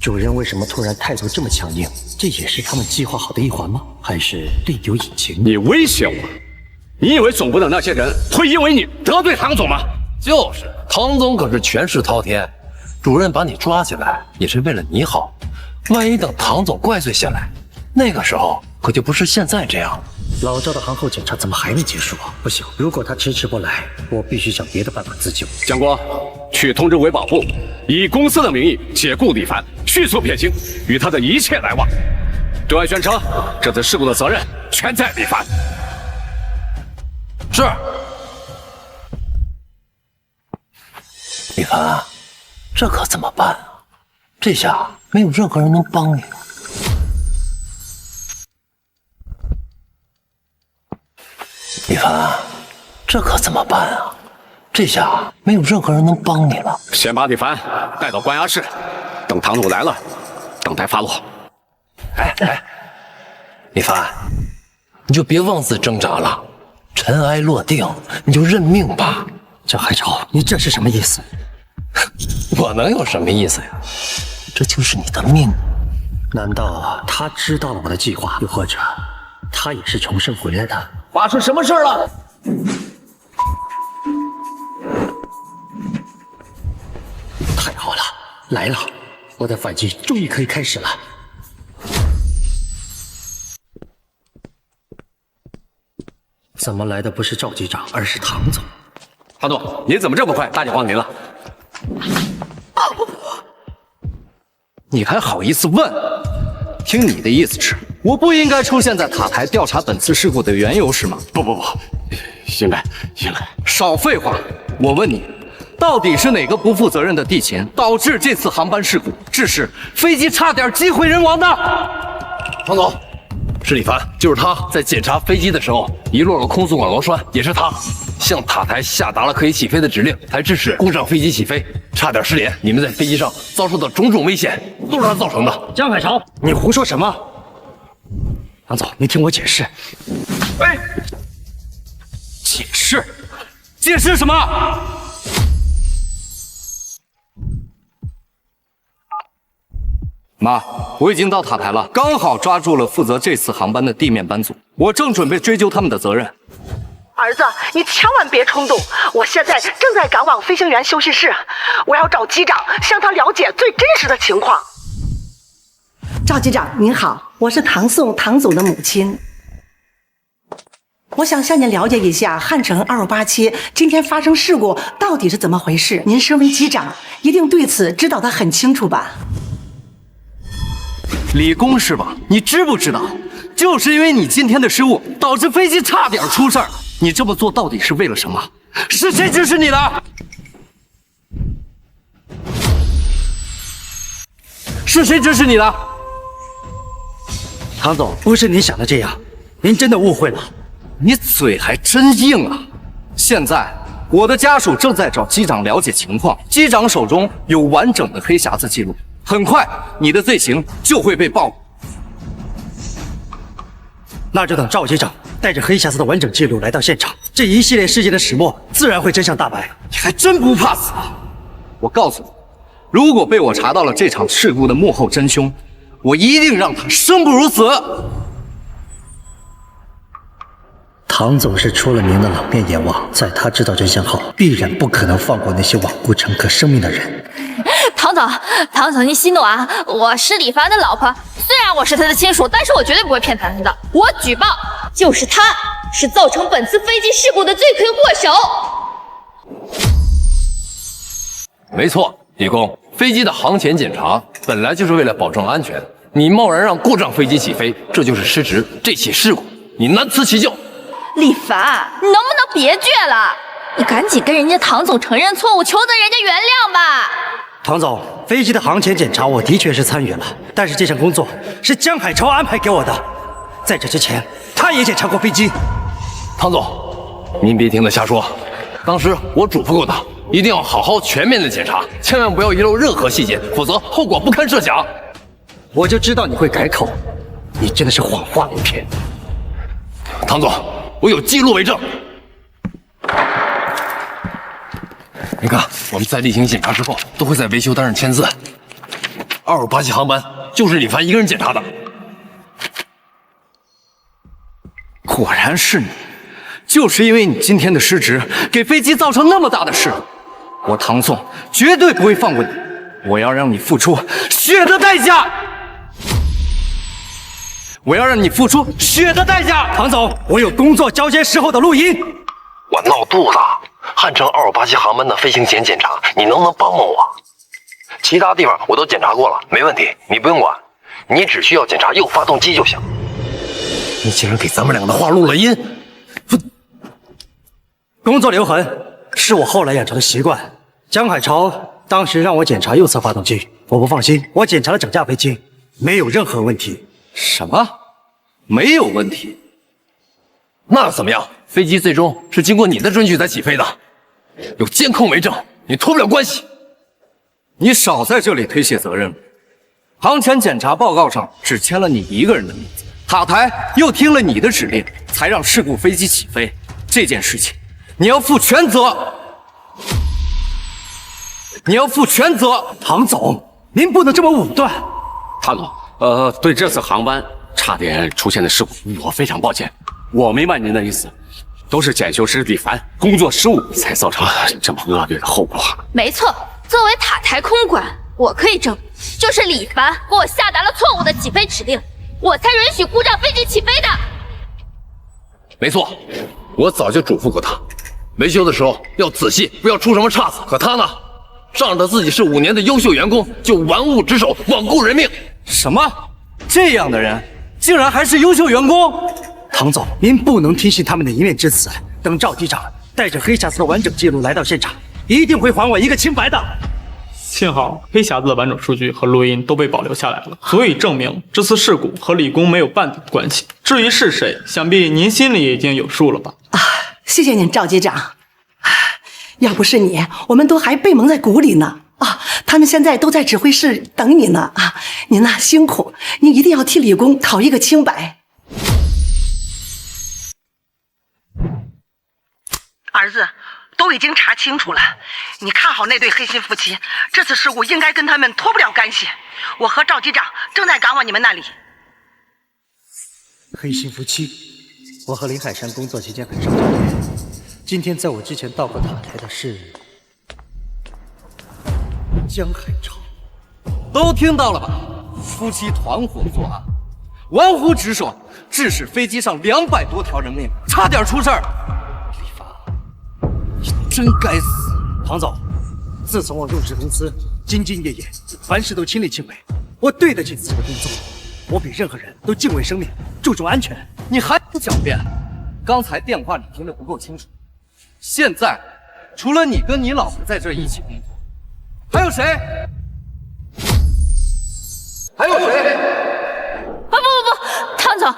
主任为什么突然态度这么强硬？这也是他们计划好的一环吗？还是另有隐情？你威胁我？你以为总部的那些人会因为你得罪唐总吗？就是，唐总可是权势滔天，主任把你抓起来也是为了你好。万一等唐总怪罪下来，那个时候可就不是现在这样了。老赵的航后检查怎么还没结束啊？不行，如果他迟迟不来，我必须想别的办法自救。江国，去通知维保部，以公司的名义解雇李凡，迅速撇清与他的一切来往。对外宣称，这次事故的责任全在李凡。是。李凡，这可怎么办啊？这下没有任何人能帮你了。李凡，这可怎么办啊？这下没有任何人能帮你了。先把李凡带到关押室，等唐总来了，等待发落。哎，李凡，你就别妄自挣扎了，尘埃落定，你就认命吧。江海潮，你这是什么意思？我能有什么意思呀？这就是你的命。难道他知道了我的计划，又或者他也是重生回来的？发生什么事了？太好了，来了！我的反击终于可以开始了。怎么来的不是赵局长，而是唐总？唐总，您怎么这么快？大驾光临了。你还好意思问？听你的意思是，我不应该出现在塔台调查本次事故的缘由是吗？不，应该。少废话！我问你，到底是哪个不负责任的地勤导致这次航班事故，致使飞机差点击毁人亡的？唐总，是李凡，就是他在检查飞机的时候遗落了空速管螺栓，也是他向塔台下达了可以起飞的指令，才致使故障飞机起飞，差点失联。你们在飞机上遭受的种种危险，都是他造成的。江海潮，你胡说什么？唐总，您听我解释。哎，解释？解释什么？妈，我已经到塔台了，刚好抓住了负责这次航班的地面班组，我正准备追究他们的责任。儿子，你千万别冲动，我现在正在赶往飞行员休息室，我要找机长，向他了解最真实的情况。赵机长您好，我是唐宋唐总的母亲，我想向您了解一下汉城2587今天发生事故到底是怎么回事。您身为机长，一定对此知道得很清楚吧？理工是吧？你知不知道，就是因为你今天的失误，导致飞机差点出事儿。你这么做到底是为了什么？是谁指使你的？是谁指使你的？唐总，不是您想的这样，您真的误会了。你嘴还真硬啊！现在我的家属正在找机长了解情况，机长手中有完整的黑匣子记录。很快，你的罪行就会被暴露。那就等赵机长带着黑匣子的完整记录来到现场，这一系列事件的始末自然会真相大白。你还真不怕死啊！我告诉你，如果被我查到了这场事故的幕后真凶，我一定让他生不如死。唐总是出了名的冷面阎王，在他知道真相后，必然不可能放过那些罔顾乘客生命的人。唐总，您息怒啊！我是李凡的老婆，虽然我是他的亲属，但是我绝对不会骗他的。我举报，就是他，是造成本次飞机事故的罪魁祸首。没错，李工，飞机的航前检查本来就是为了保证安全，你贸然让故障飞机起飞，这就是失职。这起事故你难辞其咎。李凡，你能不能别倔了？你赶紧跟人家唐总承认错误，求得人家原谅吧。唐总，飞机的航前检查我的确是参与了，但是这项工作是江海潮安排给我的。在这之前，他也检查过飞机。唐总，您别听他瞎说。当时我嘱咐过他，一定要好好全面的检查，千万不要遗漏任何细节，否则后果不堪设想。我就知道你会改口，你真的是谎话连篇。唐总，我有记录为证。你看，我们在例行检查之后，都会在维修单上签字。2587航班就是李凡一个人检查的。果然是你，就是因为你今天的失职，给飞机造成那么大的事故，我唐宋绝对不会放过你，我要让你付出血的代价。我要让你付出血的代价。唐总，我有工作交接时候的录音。我闹肚子，汉城2587航班的飞行前检查，你能不能帮帮我？其他地方我都检查过了，没问题，你不用管，你只需要检查右发动机就行。你竟然给咱们两个的话录了音！工作留痕是我后来养成的习惯。江海潮当时让我检查右侧发动机，我不放心，我检查了整架飞机，没有任何问题。什么？没有问题？那又怎么样？飞机最终是经过你的准许才起飞的，有监控为证，你脱不了关系。你少在这里推卸责任了。航前检查报告上只签了你一个人的名字，塔台又听了你的指令，才让事故飞机起飞。这件事情，你要负全责。你要负全责。唐总，您不能这么武断。唐总，对这次航班差点出现的事故，我非常抱歉。我明白您的意思，都是检修师李凡工作失误，才造成了这么恶劣的后果。没错，作为塔台空管，我可以证明，就是李凡给我下达了错误的起飞指令，我才允许故障飞机起飞的。没错，我早就嘱咐过他，维修的时候要仔细，不要出什么岔子。可他呢，仗着自己是5年的优秀员工，就玩物职守，罔顾人命。什么？这样的人竟然还是优秀员工？唐总，您不能听信他们的一面之词。等赵机长带着黑匣子的完整记录来到现场，一定会还我一个清白的。幸好黑匣子的完整数据和录音都被保留下来了，足以证明这次事故和李工没有半点关系。至于是谁，想必您心里已经有数了吧？谢谢您，赵机长。要不是你，我们都还被蒙在鼓里呢。他们现在都在指挥室等你呢。您呐辛苦，您一定要替李工讨一个清白。儿子，都已经查清楚了，你看好那对黑心夫妻，这次事故应该跟他们脱不了干系。我和赵机长正在赶往你们那里。黑心夫妻，我和林海山工作期间很少见面。今天在我之前到过塔台的是江海潮。都听到了吧？夫妻团伙作案，玩忽职守，致使飞机上200多条人命，差点出事儿。李凡，你真该死！唐总，自从我入职公司，兢兢业业，凡事都亲力亲为，我对得起自己的工作。我比任何人都敬畏生命，注重安全。你还不狡辩？刚才电话里听得不够清楚。现在，除了你跟你老婆在这一起工作，还有谁？还有谁？不，汤总，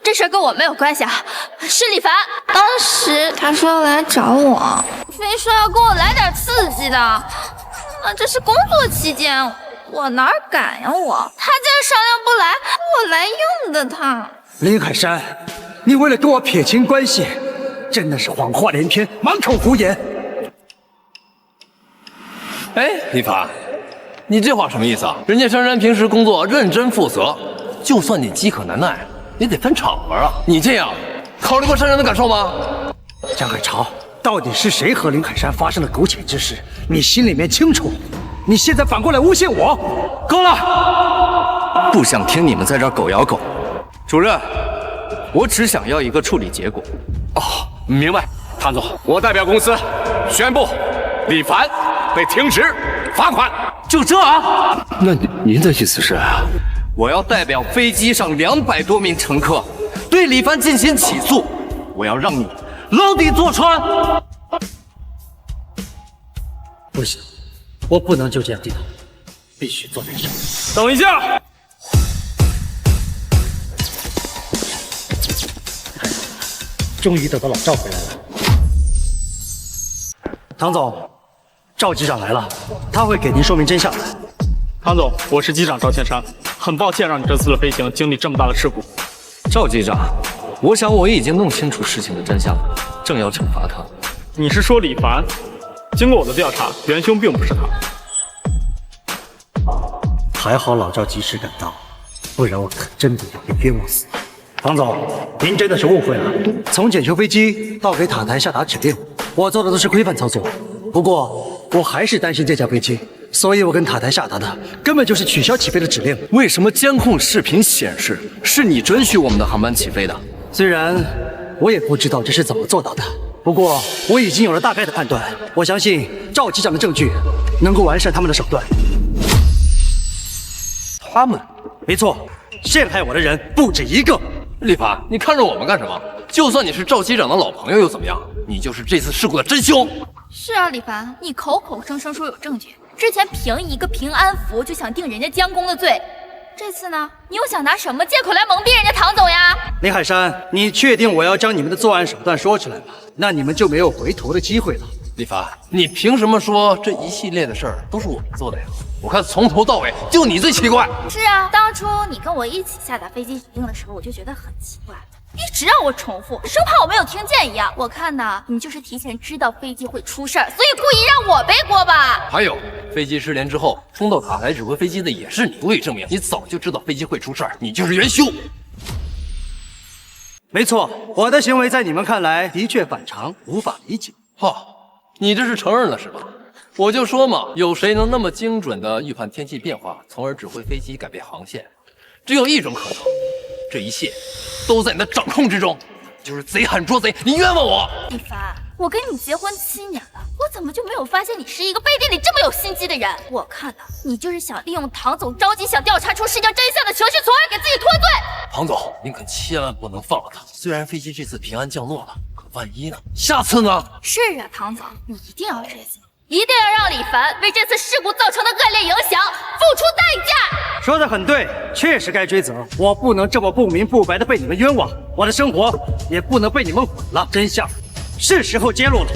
这事跟我没有关系啊，是李凡。当时他说要来找我，非说要跟我来点刺激的。那这是工作期间，我哪敢呀我？他既然商量不来，我来硬的他。林海山，你为了跟我撇清关系，真的是谎话连篇，满口胡言。哎，李凡，你这话什么意思啊？人家珊珊平时工作认真负责，就算你饥渴难耐，也得分场合啊。你这样，考虑过珊珊的感受吗？江海潮，到底是谁和林海山发生了苟且之事？你心里面清楚。你现在反过来诬陷我，够了！不想听你们在这儿狗咬狗。主任，我只想要一个处理结果。哦，明白。唐总，我代表公司宣布，李凡被停职罚款。就这啊？那您的意思是？我要代表飞机上200多名乘客，对李凡进行起诉。我要让你牢底坐穿。不行，我不能就这样低头，必须做点什么。等一下！终于等到老赵回来了。唐总，赵机长来了，他会给您说明真相的。唐总，我是机长赵千山，很抱歉让你这次的飞行经历这么大的事故。赵机长，我想我已经弄清楚事情的真相了，正要惩罚他。你是说李凡？经过我的调查，元凶并不是他。还好老赵及时赶到，不然我可真的要被冤枉死。唐总，您真的是误会了。从检修飞机到给塔台下达指令，我做的都是规范操作。不过我还是担心这架飞机，所以我跟塔台下达的根本就是取消起飞的指令。为什么监控视频显示是你准许我们的航班起飞的？虽然我也不知道这是怎么做到的，不过我已经有了大概的判断。我相信赵机长的证据能够完善他们的手段。他们？没错，陷害我的人不止一个。李凡，你看着我们干什么？就算你是赵机长的老朋友又怎么样？你就是这次事故的真凶。是啊，李凡，你口口声声说有证据，之前凭一个平安符就想定人家江工的罪，这次呢，你又想拿什么借口来蒙蔽人家唐总呀？林海山，你确定我要将你们的作案手段说出来吗？那你们就没有回头的机会了。李凡，你凭什么说这一系列的事儿都是我们做的呀？我看从头到尾就你最奇怪。是啊，当初你跟我一起下达飞机指令的时候，我就觉得很奇怪，一直让我重复，生怕我没有听见一样。我看呢，你就是提前知道飞机会出事儿，所以故意让我背锅吧。还有，飞机失联之后冲到塔台指挥飞机的也是你，足以证明你早就知道飞机会出事儿，你就是元凶。没错，我的行为在你们看来的确反常，无法理解。你这是承认了是吧？我就说嘛，有谁能那么精准的预判天气变化，从而指挥飞机改变航线？只有一种可能，这一切都在你的掌控之中，就是贼喊捉贼，你冤枉我！李凡，我跟你结婚7年了，我怎么就没有发现你是一个背地里这么有心机的人？我看呢，你就是想利用唐总着急想调查出事情真相的情绪，从而给自己脱罪。唐总，您可千万不能放了他。虽然飞机这次平安降落了，可万一呢？下次呢？是啊，唐总，你一定要认清，一定要让李凡为这次事故造成的恶劣影响付出代价。说得很对，确实该追责。我不能这么不明不白的被你们冤枉，我的生活也不能被你们毁了。真相是时候揭露了。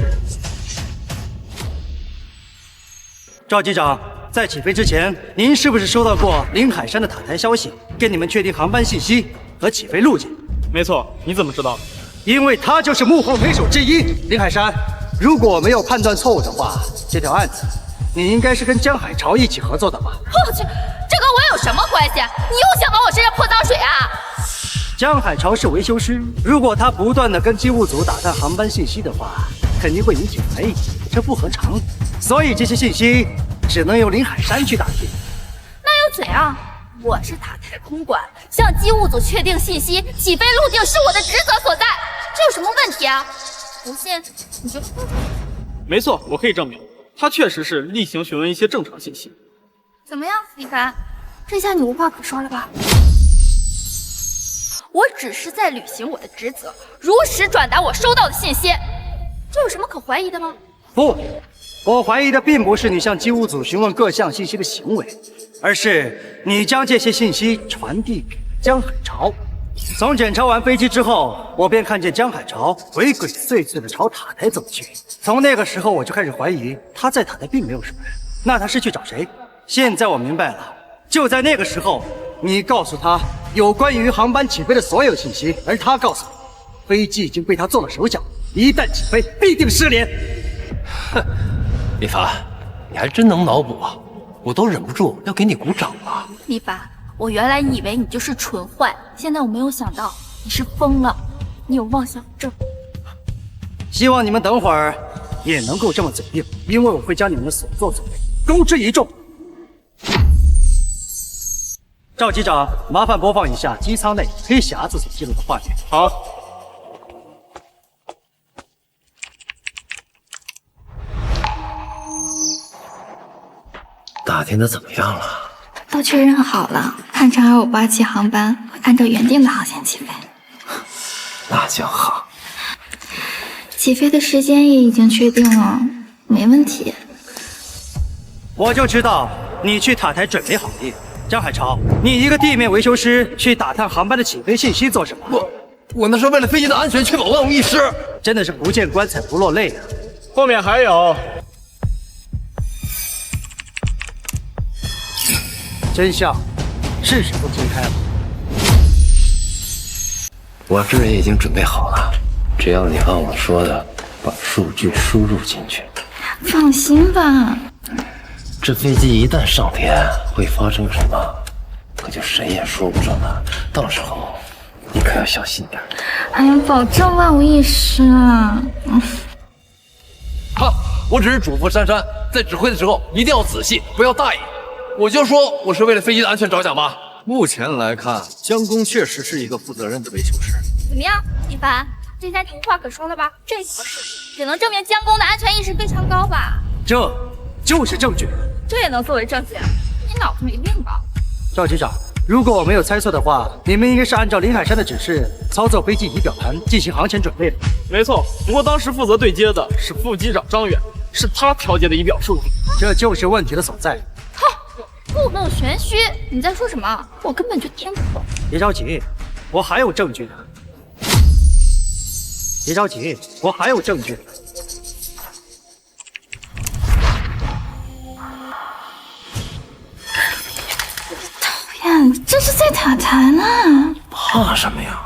赵机长，在起飞之前，您是不是收到过林海山的塔台消息，跟你们确定航班信息和起飞路径？没错，你怎么知道的？因为他就是幕后黑手之一。林海山，如果我没有判断错误的话，这条案子你应该是跟江海潮一起合作的吧？我去，这跟我有什么关系？你又想往我身上泼脏水啊？江海潮是维修师，如果他不断的跟机务组打探航班信息的话，肯定会引起怀疑，这不合常理。所以这些信息只能由林海山去打听。那又怎样？我是塔台空管，向机务组确定信息，起飞路径是我的职责所在，这有什么问题啊？不信你就说。没错，我可以证明，他确实是例行询问一些正常信息。怎么样，李凡？这下你无话可说了吧？我只是在履行我的职责，如实转达我收到的信息，这有什么可怀疑的吗？不，我怀疑的并不是你向机务组询问各项信息的行为，而是你将这些信息传递给江海潮。从检查完飞机之后，我便看见江海潮鬼鬼祟祟地朝塔台走去。从那个时候我就开始怀疑他在塔台并没有什么人，那他是去找谁？现在我明白了，就在那个时候，你告诉他有关于航班起飞的所有信息，而他告诉你，飞机已经被他做了手脚，一旦起飞必定失联。哼，李凡，你还真能脑补啊！我都忍不住要给你鼓掌了。李凡，我原来以为你就是蠢坏，现在我没有想到你是疯了，你有妄想症。希望你们等会儿也能够这么嘴硬，因为我会将你们的所作所为公之于众。赵机长，麻烦播放一下机舱内黑匣子所记录的画面。好。打听的怎么样了？都确认好了，汉城2587航班会按照原定的航线起飞。那就好。起飞的时间也已经确定了，没问题。我就知道你去塔台准备好了。江海潮，你一个地面维修师去打探航班的起飞信息做什么？我那是为了飞机的安全，确保万无一失。真的是不见棺材不落泪啊！后面还有。真相是时候揭开了。我这也已经准备好了，只要你按我说的把数据输入进去。放心吧。这飞机一旦上天，会发生什么，可就谁也说不准了。到时候你可要小心点。哎呀，保证万无一失啊！好，我只是嘱咐珊珊，在指挥的时候一定要仔细，不要大意。我就说我是为了飞机的安全着想吧。目前来看，江工确实是一个负责任的维修师。怎么样，一凡？这下你无话可说了吧？这条事只能证明江工的安全意识非常高吧？这就是证据。这也能作为证据？你脑子没病吧？赵机长，如果我没有猜错的话，你们应该是按照林海山的指示操作飞机仪表盘进行航前准备的。没错，不过当时负责对接的是副机长张远，是他调节的仪表数据。这就是问题的所在。故弄玄虚，你在说什么？我根本就听不懂。别着急，我还有证据呢。别着急，我还有证据呢。讨厌，这是在塔台呢。怕什么呀？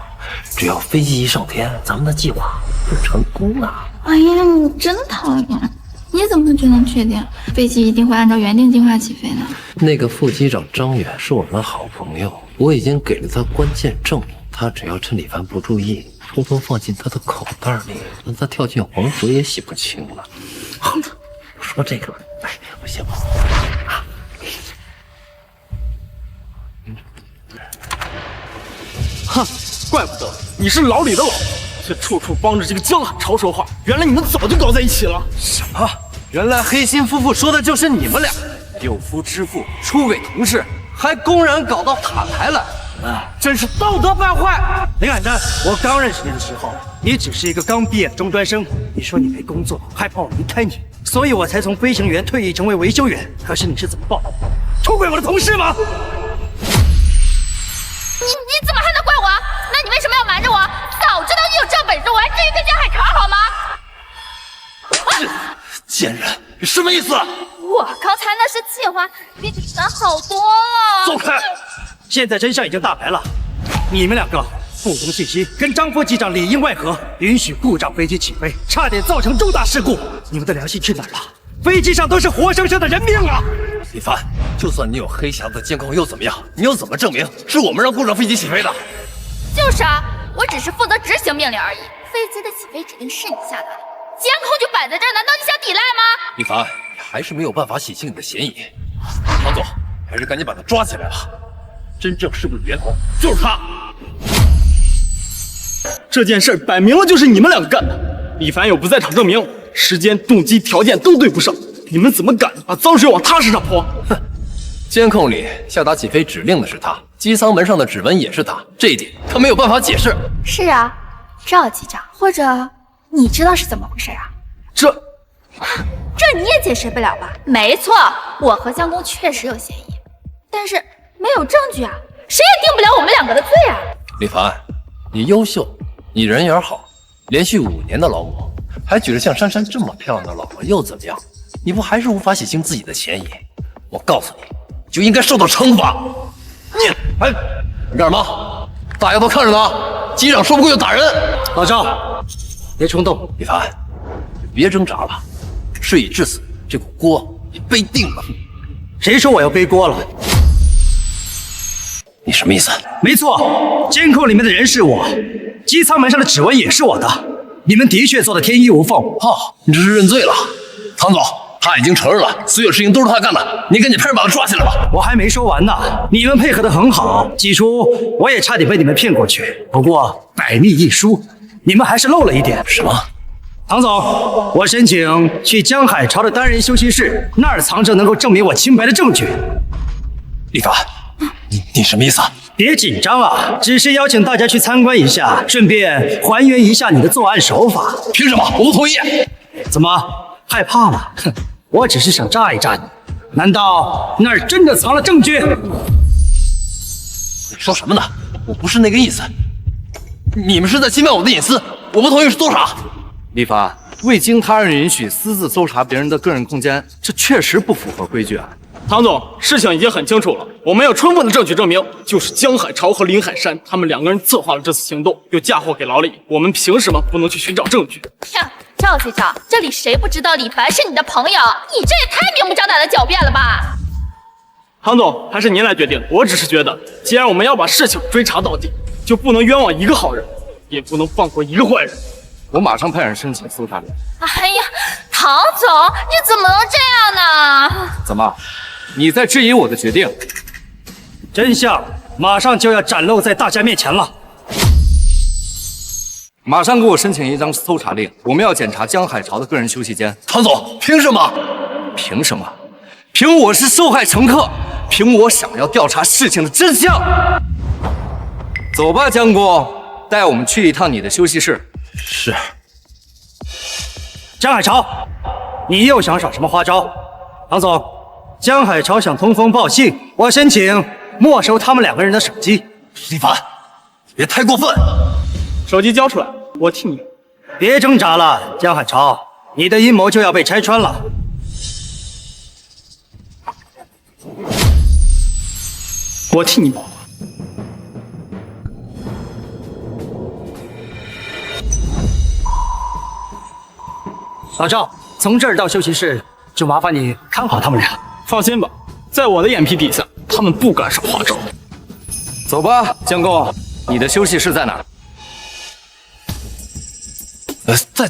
只要飞机一上天，咱们的计划就成功了。哎呀，你真讨厌！你怎么就能确定飞机一定会按照原定计划起飞呢？那个副机长张远是我们的好朋友，我已经给了他关键证据，他只要趁李凡不注意，偷偷放进他的口袋里，那他跳进黄河也洗不清了。说这个，哎，我先跑。哼，怪不得你是老李的老婆，却处处帮着这个江海潮说话。原来你们早就搞在一起了。什么？原来黑心夫妇说的就是你们俩，有夫之妇，出轨同事，还公然搞到塔台来，真是道德败坏！林海山，我刚认识你的时候，你只是一个刚毕业的中专生。你说你没工作，害怕我离开你，所以我才从飞行员退役成为维修员。可是你是怎么报复我？出轨我的同事吗？你怎么还能怪我？那你为什么要瞒着我？早知道你有这本事，我还至于跟江海潮好吗？贱人，你什么意思？我刚才那是计划，比你难好多了。走开！现在真相已经大白了，你们两个不同信息跟张副机长里应外合，允许故障飞机起飞，差点造成重大事故。你们的良心去哪儿了？飞机上都是活生生的人命啊！李凡，就算你有黑匣子监控又怎么样？你又怎么证明是我们让故障飞机起飞的？就是啊，我只是负责执行命令而已。飞机的起飞指令是你下达的，监控就摆在这儿，难道你想抵赖吗？李凡，你还是没有办法洗清你的嫌疑。唐总，还是赶紧把他抓起来吧。真正事故的源头就是他。这件事摆明了就是你们两个干的。李凡有不在场证明，时间、动机、条件都对不上，你们怎么敢把脏水往他身上泼？哼！监控里下达起飞指令的是他，机舱门上的指纹也是他，这一点他没有办法解释。是啊，赵机长，或者你知道是怎么回事啊？这你也解释不了吧？没错，我和江工确实有嫌疑，但是没有证据啊，谁也定不了我们两个的罪啊。李凡，你优秀，你人缘好，连续5年的劳模，还娶了像珊珊这么漂亮的老婆又怎么样？你不还是无法洗清自己的嫌疑？我告诉你，就应该受到惩罚。你干什么？大家都看着呢，机长说不过就打人。老赵，别冲动。李凡，别挣扎了，事已至此，这股锅你背定了。谁说我要背锅了？你什么意思？没错，监控里面的人是我，机舱门上的指纹也是我的。你们的确做得天衣无缝。你这是认罪了。唐总，他已经承认了，所有事情都是他干的，你赶紧派人把他抓起来吧。我还没说完呢，你们配合得很好，起初我也差点被你们骗过去，不过百密一疏，你们还是漏了一点。什么？唐总，我申请去江海潮的单人休息室，那儿藏着能够证明我清白的证据。李凡，你什么意思啊？别紧张啊，只是邀请大家去参观一下，顺便还原一下你的作案手法。凭什么？我不同意。怎么害怕了？哼，我只是想炸一炸你，难道那儿真的藏了证据？你说什么呢？我不是那个意思。你们是在侵犯我的隐私，我不同意是多少？李凡，未经他人允许私自搜查别人的个人空间，这确实不符合规矩啊。唐总，事情已经很清楚了，我们有充分的证据证明，就是江海潮和林海山他们2个人策划了这次行动，又嫁祸给老李。我们凭什么不能去寻找证据？赵机长，这里谁不知道李凡是你的朋友？你这也太明目张胆的狡辩了吧！唐总，还是您来决定。我只是觉得，既然我们要把事情追查到底，就不能冤枉一个好人，也不能放过一个坏人。我马上派人申请搜查令。哎呀，唐总，你怎么能这样呢？怎么，你在质疑我的决定？真相马上就要展露在大家面前了。马上给我申请一张搜查令，我们要检查江海潮的个人休息间。唐总，凭什么？凭什么？凭我是受害乘客，凭我想要调查事情的真相。走吧，江工，带我们去一趟你的休息室。是。江海潮，你又想耍什么花招？唐总，江海潮想通风报信，我申请没收他们2个人的手机。李凡，别太过分。手机交出来，我替你。别挣扎了，江海潮，你的阴谋就要被拆穿了。我替你保。老赵，从这儿到休息室，就麻烦你看好他们俩。放心吧，在我的眼皮底下，他们不敢耍花招。走吧，江工，你的休息室在哪儿？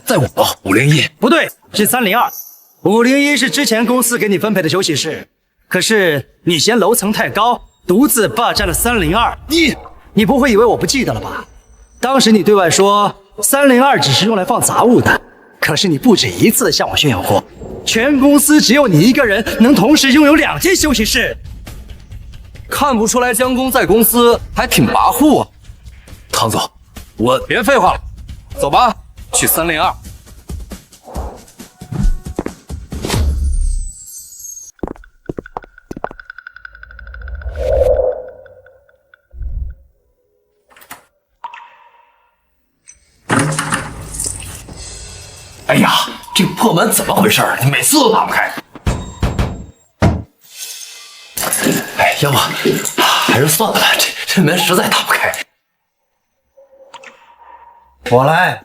在我501。不对，是302。501是之前公司给你分配的休息室，可是你嫌楼层太高，独自霸占了302。你不会以为我不记得了吧？当时你对外说302只是用来放杂物的，可是你不止一次向我炫耀过，全公司只有你一个人能同时拥有2间休息室。看不出来江工在公司还挺跋扈啊。唐总，我别废话了，走吧，去302。哎呀，这个破门怎么回事？你每次都打不开。哎，要不还是算了吧，这门实在打不开。我来。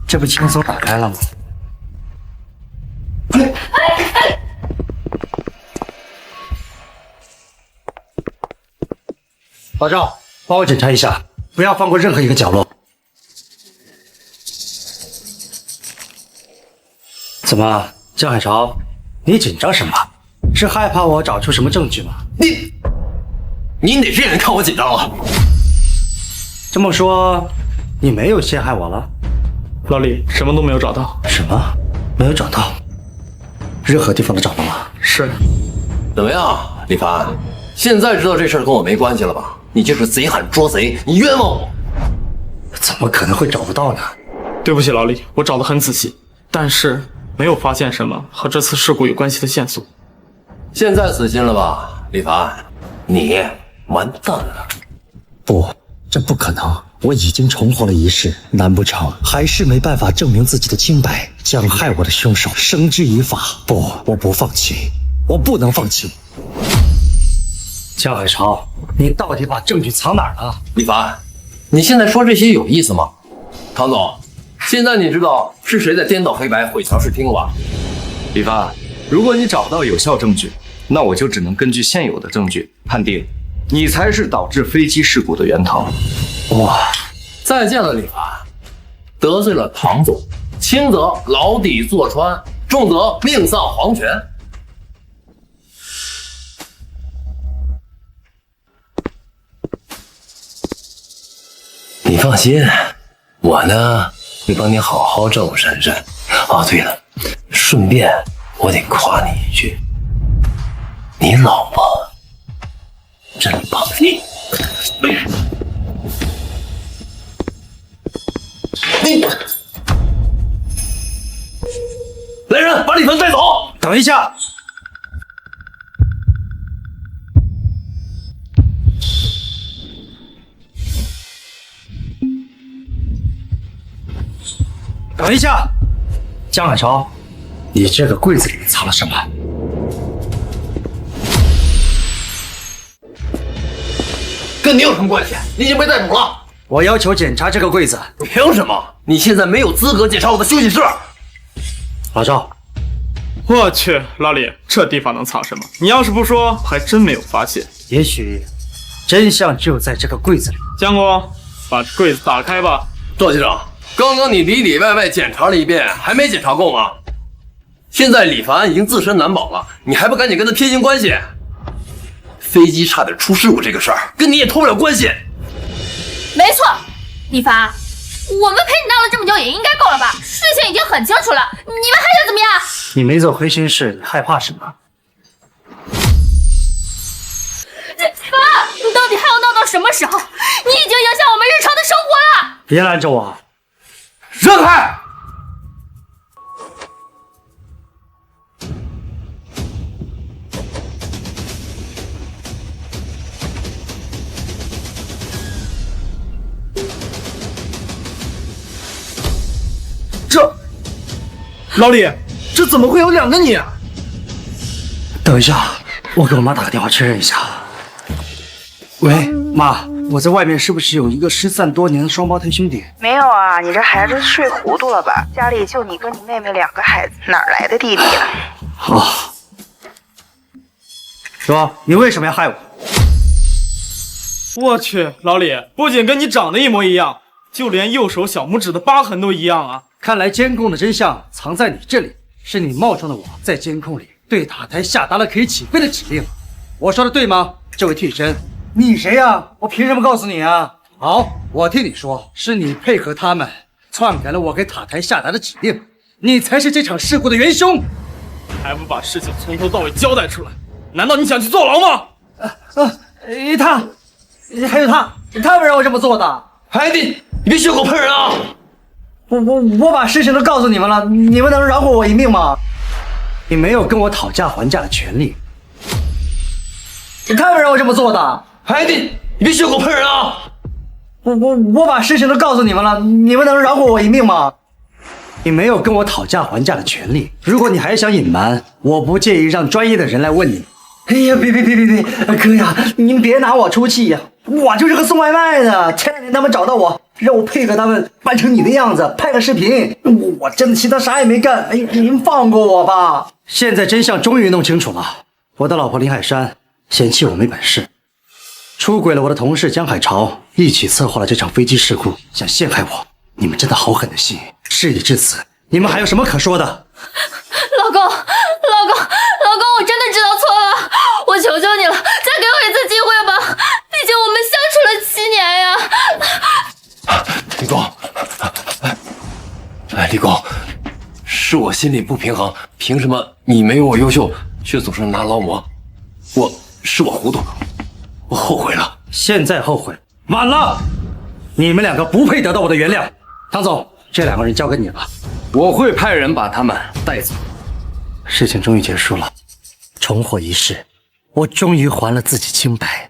这不轻松打开了吗？老赵，帮我检查一下，不要放过任何一个角落。怎么，江海潮，你紧张什么？是害怕我找出什么证据吗？你哪只眼看我紧张了？这么说，你没有陷害我了？老李，什么都没有找到。什么？没有找到？任何地方都找到了？是。怎么样，李凡？现在知道这事儿跟我没关系了吧？你就是贼喊捉贼，你冤枉我！怎么可能会找不到呢？对不起，老李，我找得很仔细，但是没有发现什么和这次事故有关系的线索。现在死心了吧，李凡？你完蛋了！不，这不可能！我已经重活了一世，难不成还是没办法证明自己的清白，将害我的凶手绳之以法？不，我不放弃，我不能放弃！江海潮，你到底把证据藏哪儿了？李凡，你现在说这些有意思吗？唐总，现在你知道是谁在颠倒黑白、毁调视听了吧？李凡，如果你找不到有效证据，那我就只能根据现有的证据判定你才是导致飞机事故的源头。哇！再见了，李凡。得罪了唐总，轻则牢底坐穿，重则命丧黄泉。你放心，我呢会帮你好好照顾珊珊。哦，对了，顺便我得夸你一句，你老婆真棒！你来人，把李凡带走！等一下。等一下，江海潮，你这个柜子里藏了什么？跟你有什么关系？你已经被逮捕了。我要求检查这个柜子。凭什么？你现在没有资格检查我的休息室。老赵，我去，老李，这地方能藏什么？你要是不说，还真没有发现。也许真相就在这个柜子里。江国，把柜子打开吧。赵局长，刚刚你里里外外检查了一遍，还没检查够吗？现在李凡已经自身难保了，你还不赶紧跟他撇清关系？飞机差点出事故这个事儿，跟你也脱不了关系。没错，李凡，我们陪你闹了这么久，也应该够了吧？事情已经很清楚了，你们还想怎么样？你没做亏心事，你害怕什么？凡，你到底还要闹到什么时候？你已经影响我们日常的生活了。别拦着我！让开！老李，这怎么会有两个你啊？等一下，我给我妈打个电话确认一下。喂，妈，我在外面是不是有一个失散多年的双胞胎兄弟？没有啊，你这孩子睡糊涂了吧？家里就你跟你妹妹2个孩子，哪来的弟弟啊？好，说你为什么要害我？我去，老李，不仅跟你长得一模一样，就连右手小拇指的疤痕都一样啊！看来监控的真相藏在你这里，是你冒充的我在监控里对塔台下达了可以起飞的指令。我说的对吗，这位替身？你谁呀？我凭什么告诉你啊？好，我替你说，是你配合他们篡改了我给塔台下达的指令，你才是这场事故的元凶。还不把事情从头到尾交代出来？难道你想去坐牢吗？还有他们让我这么做的。孩子，你别血口喷人啊！我把事情都告诉你们了，你们能饶过我一命吗？你没有跟我讨价还价的权利。他们让我这么做的。孩子，你别血口喷人啊！我把事情都告诉你们了，你们能饶过我一命吗？你没有跟我讨价还价的权利。如果你还想隐瞒，我不介意让专业的人来问你。哎呀，别，哥呀，您别拿我出气呀！我就是个送外卖的，前2天他们找到我，让我配合他们扮成你的样子，拍个视频。我真的其他啥也没干，哎，您放过我吧！现在真相终于弄清楚了，我的老婆林海珊嫌弃我没本事，出轨了我的同事江海潮，一起策划了这场飞机事故，想陷害我。你们真的好狠的心！事已至此，你们还有什么可说的？老公，我真的知道错了，我求求你了，再给我一次机会吧，毕竟我们相处了7年呀。李工，李工，是我心里不平衡，凭什么你没有我优秀，却总是拿劳模？是我糊涂，我后悔了。现在后悔晚了，你们2个不配得到我的原谅。唐总，这2个人交给你了，我会派人把他们带走。事情终于结束了，重获一世，我终于还了自己清白。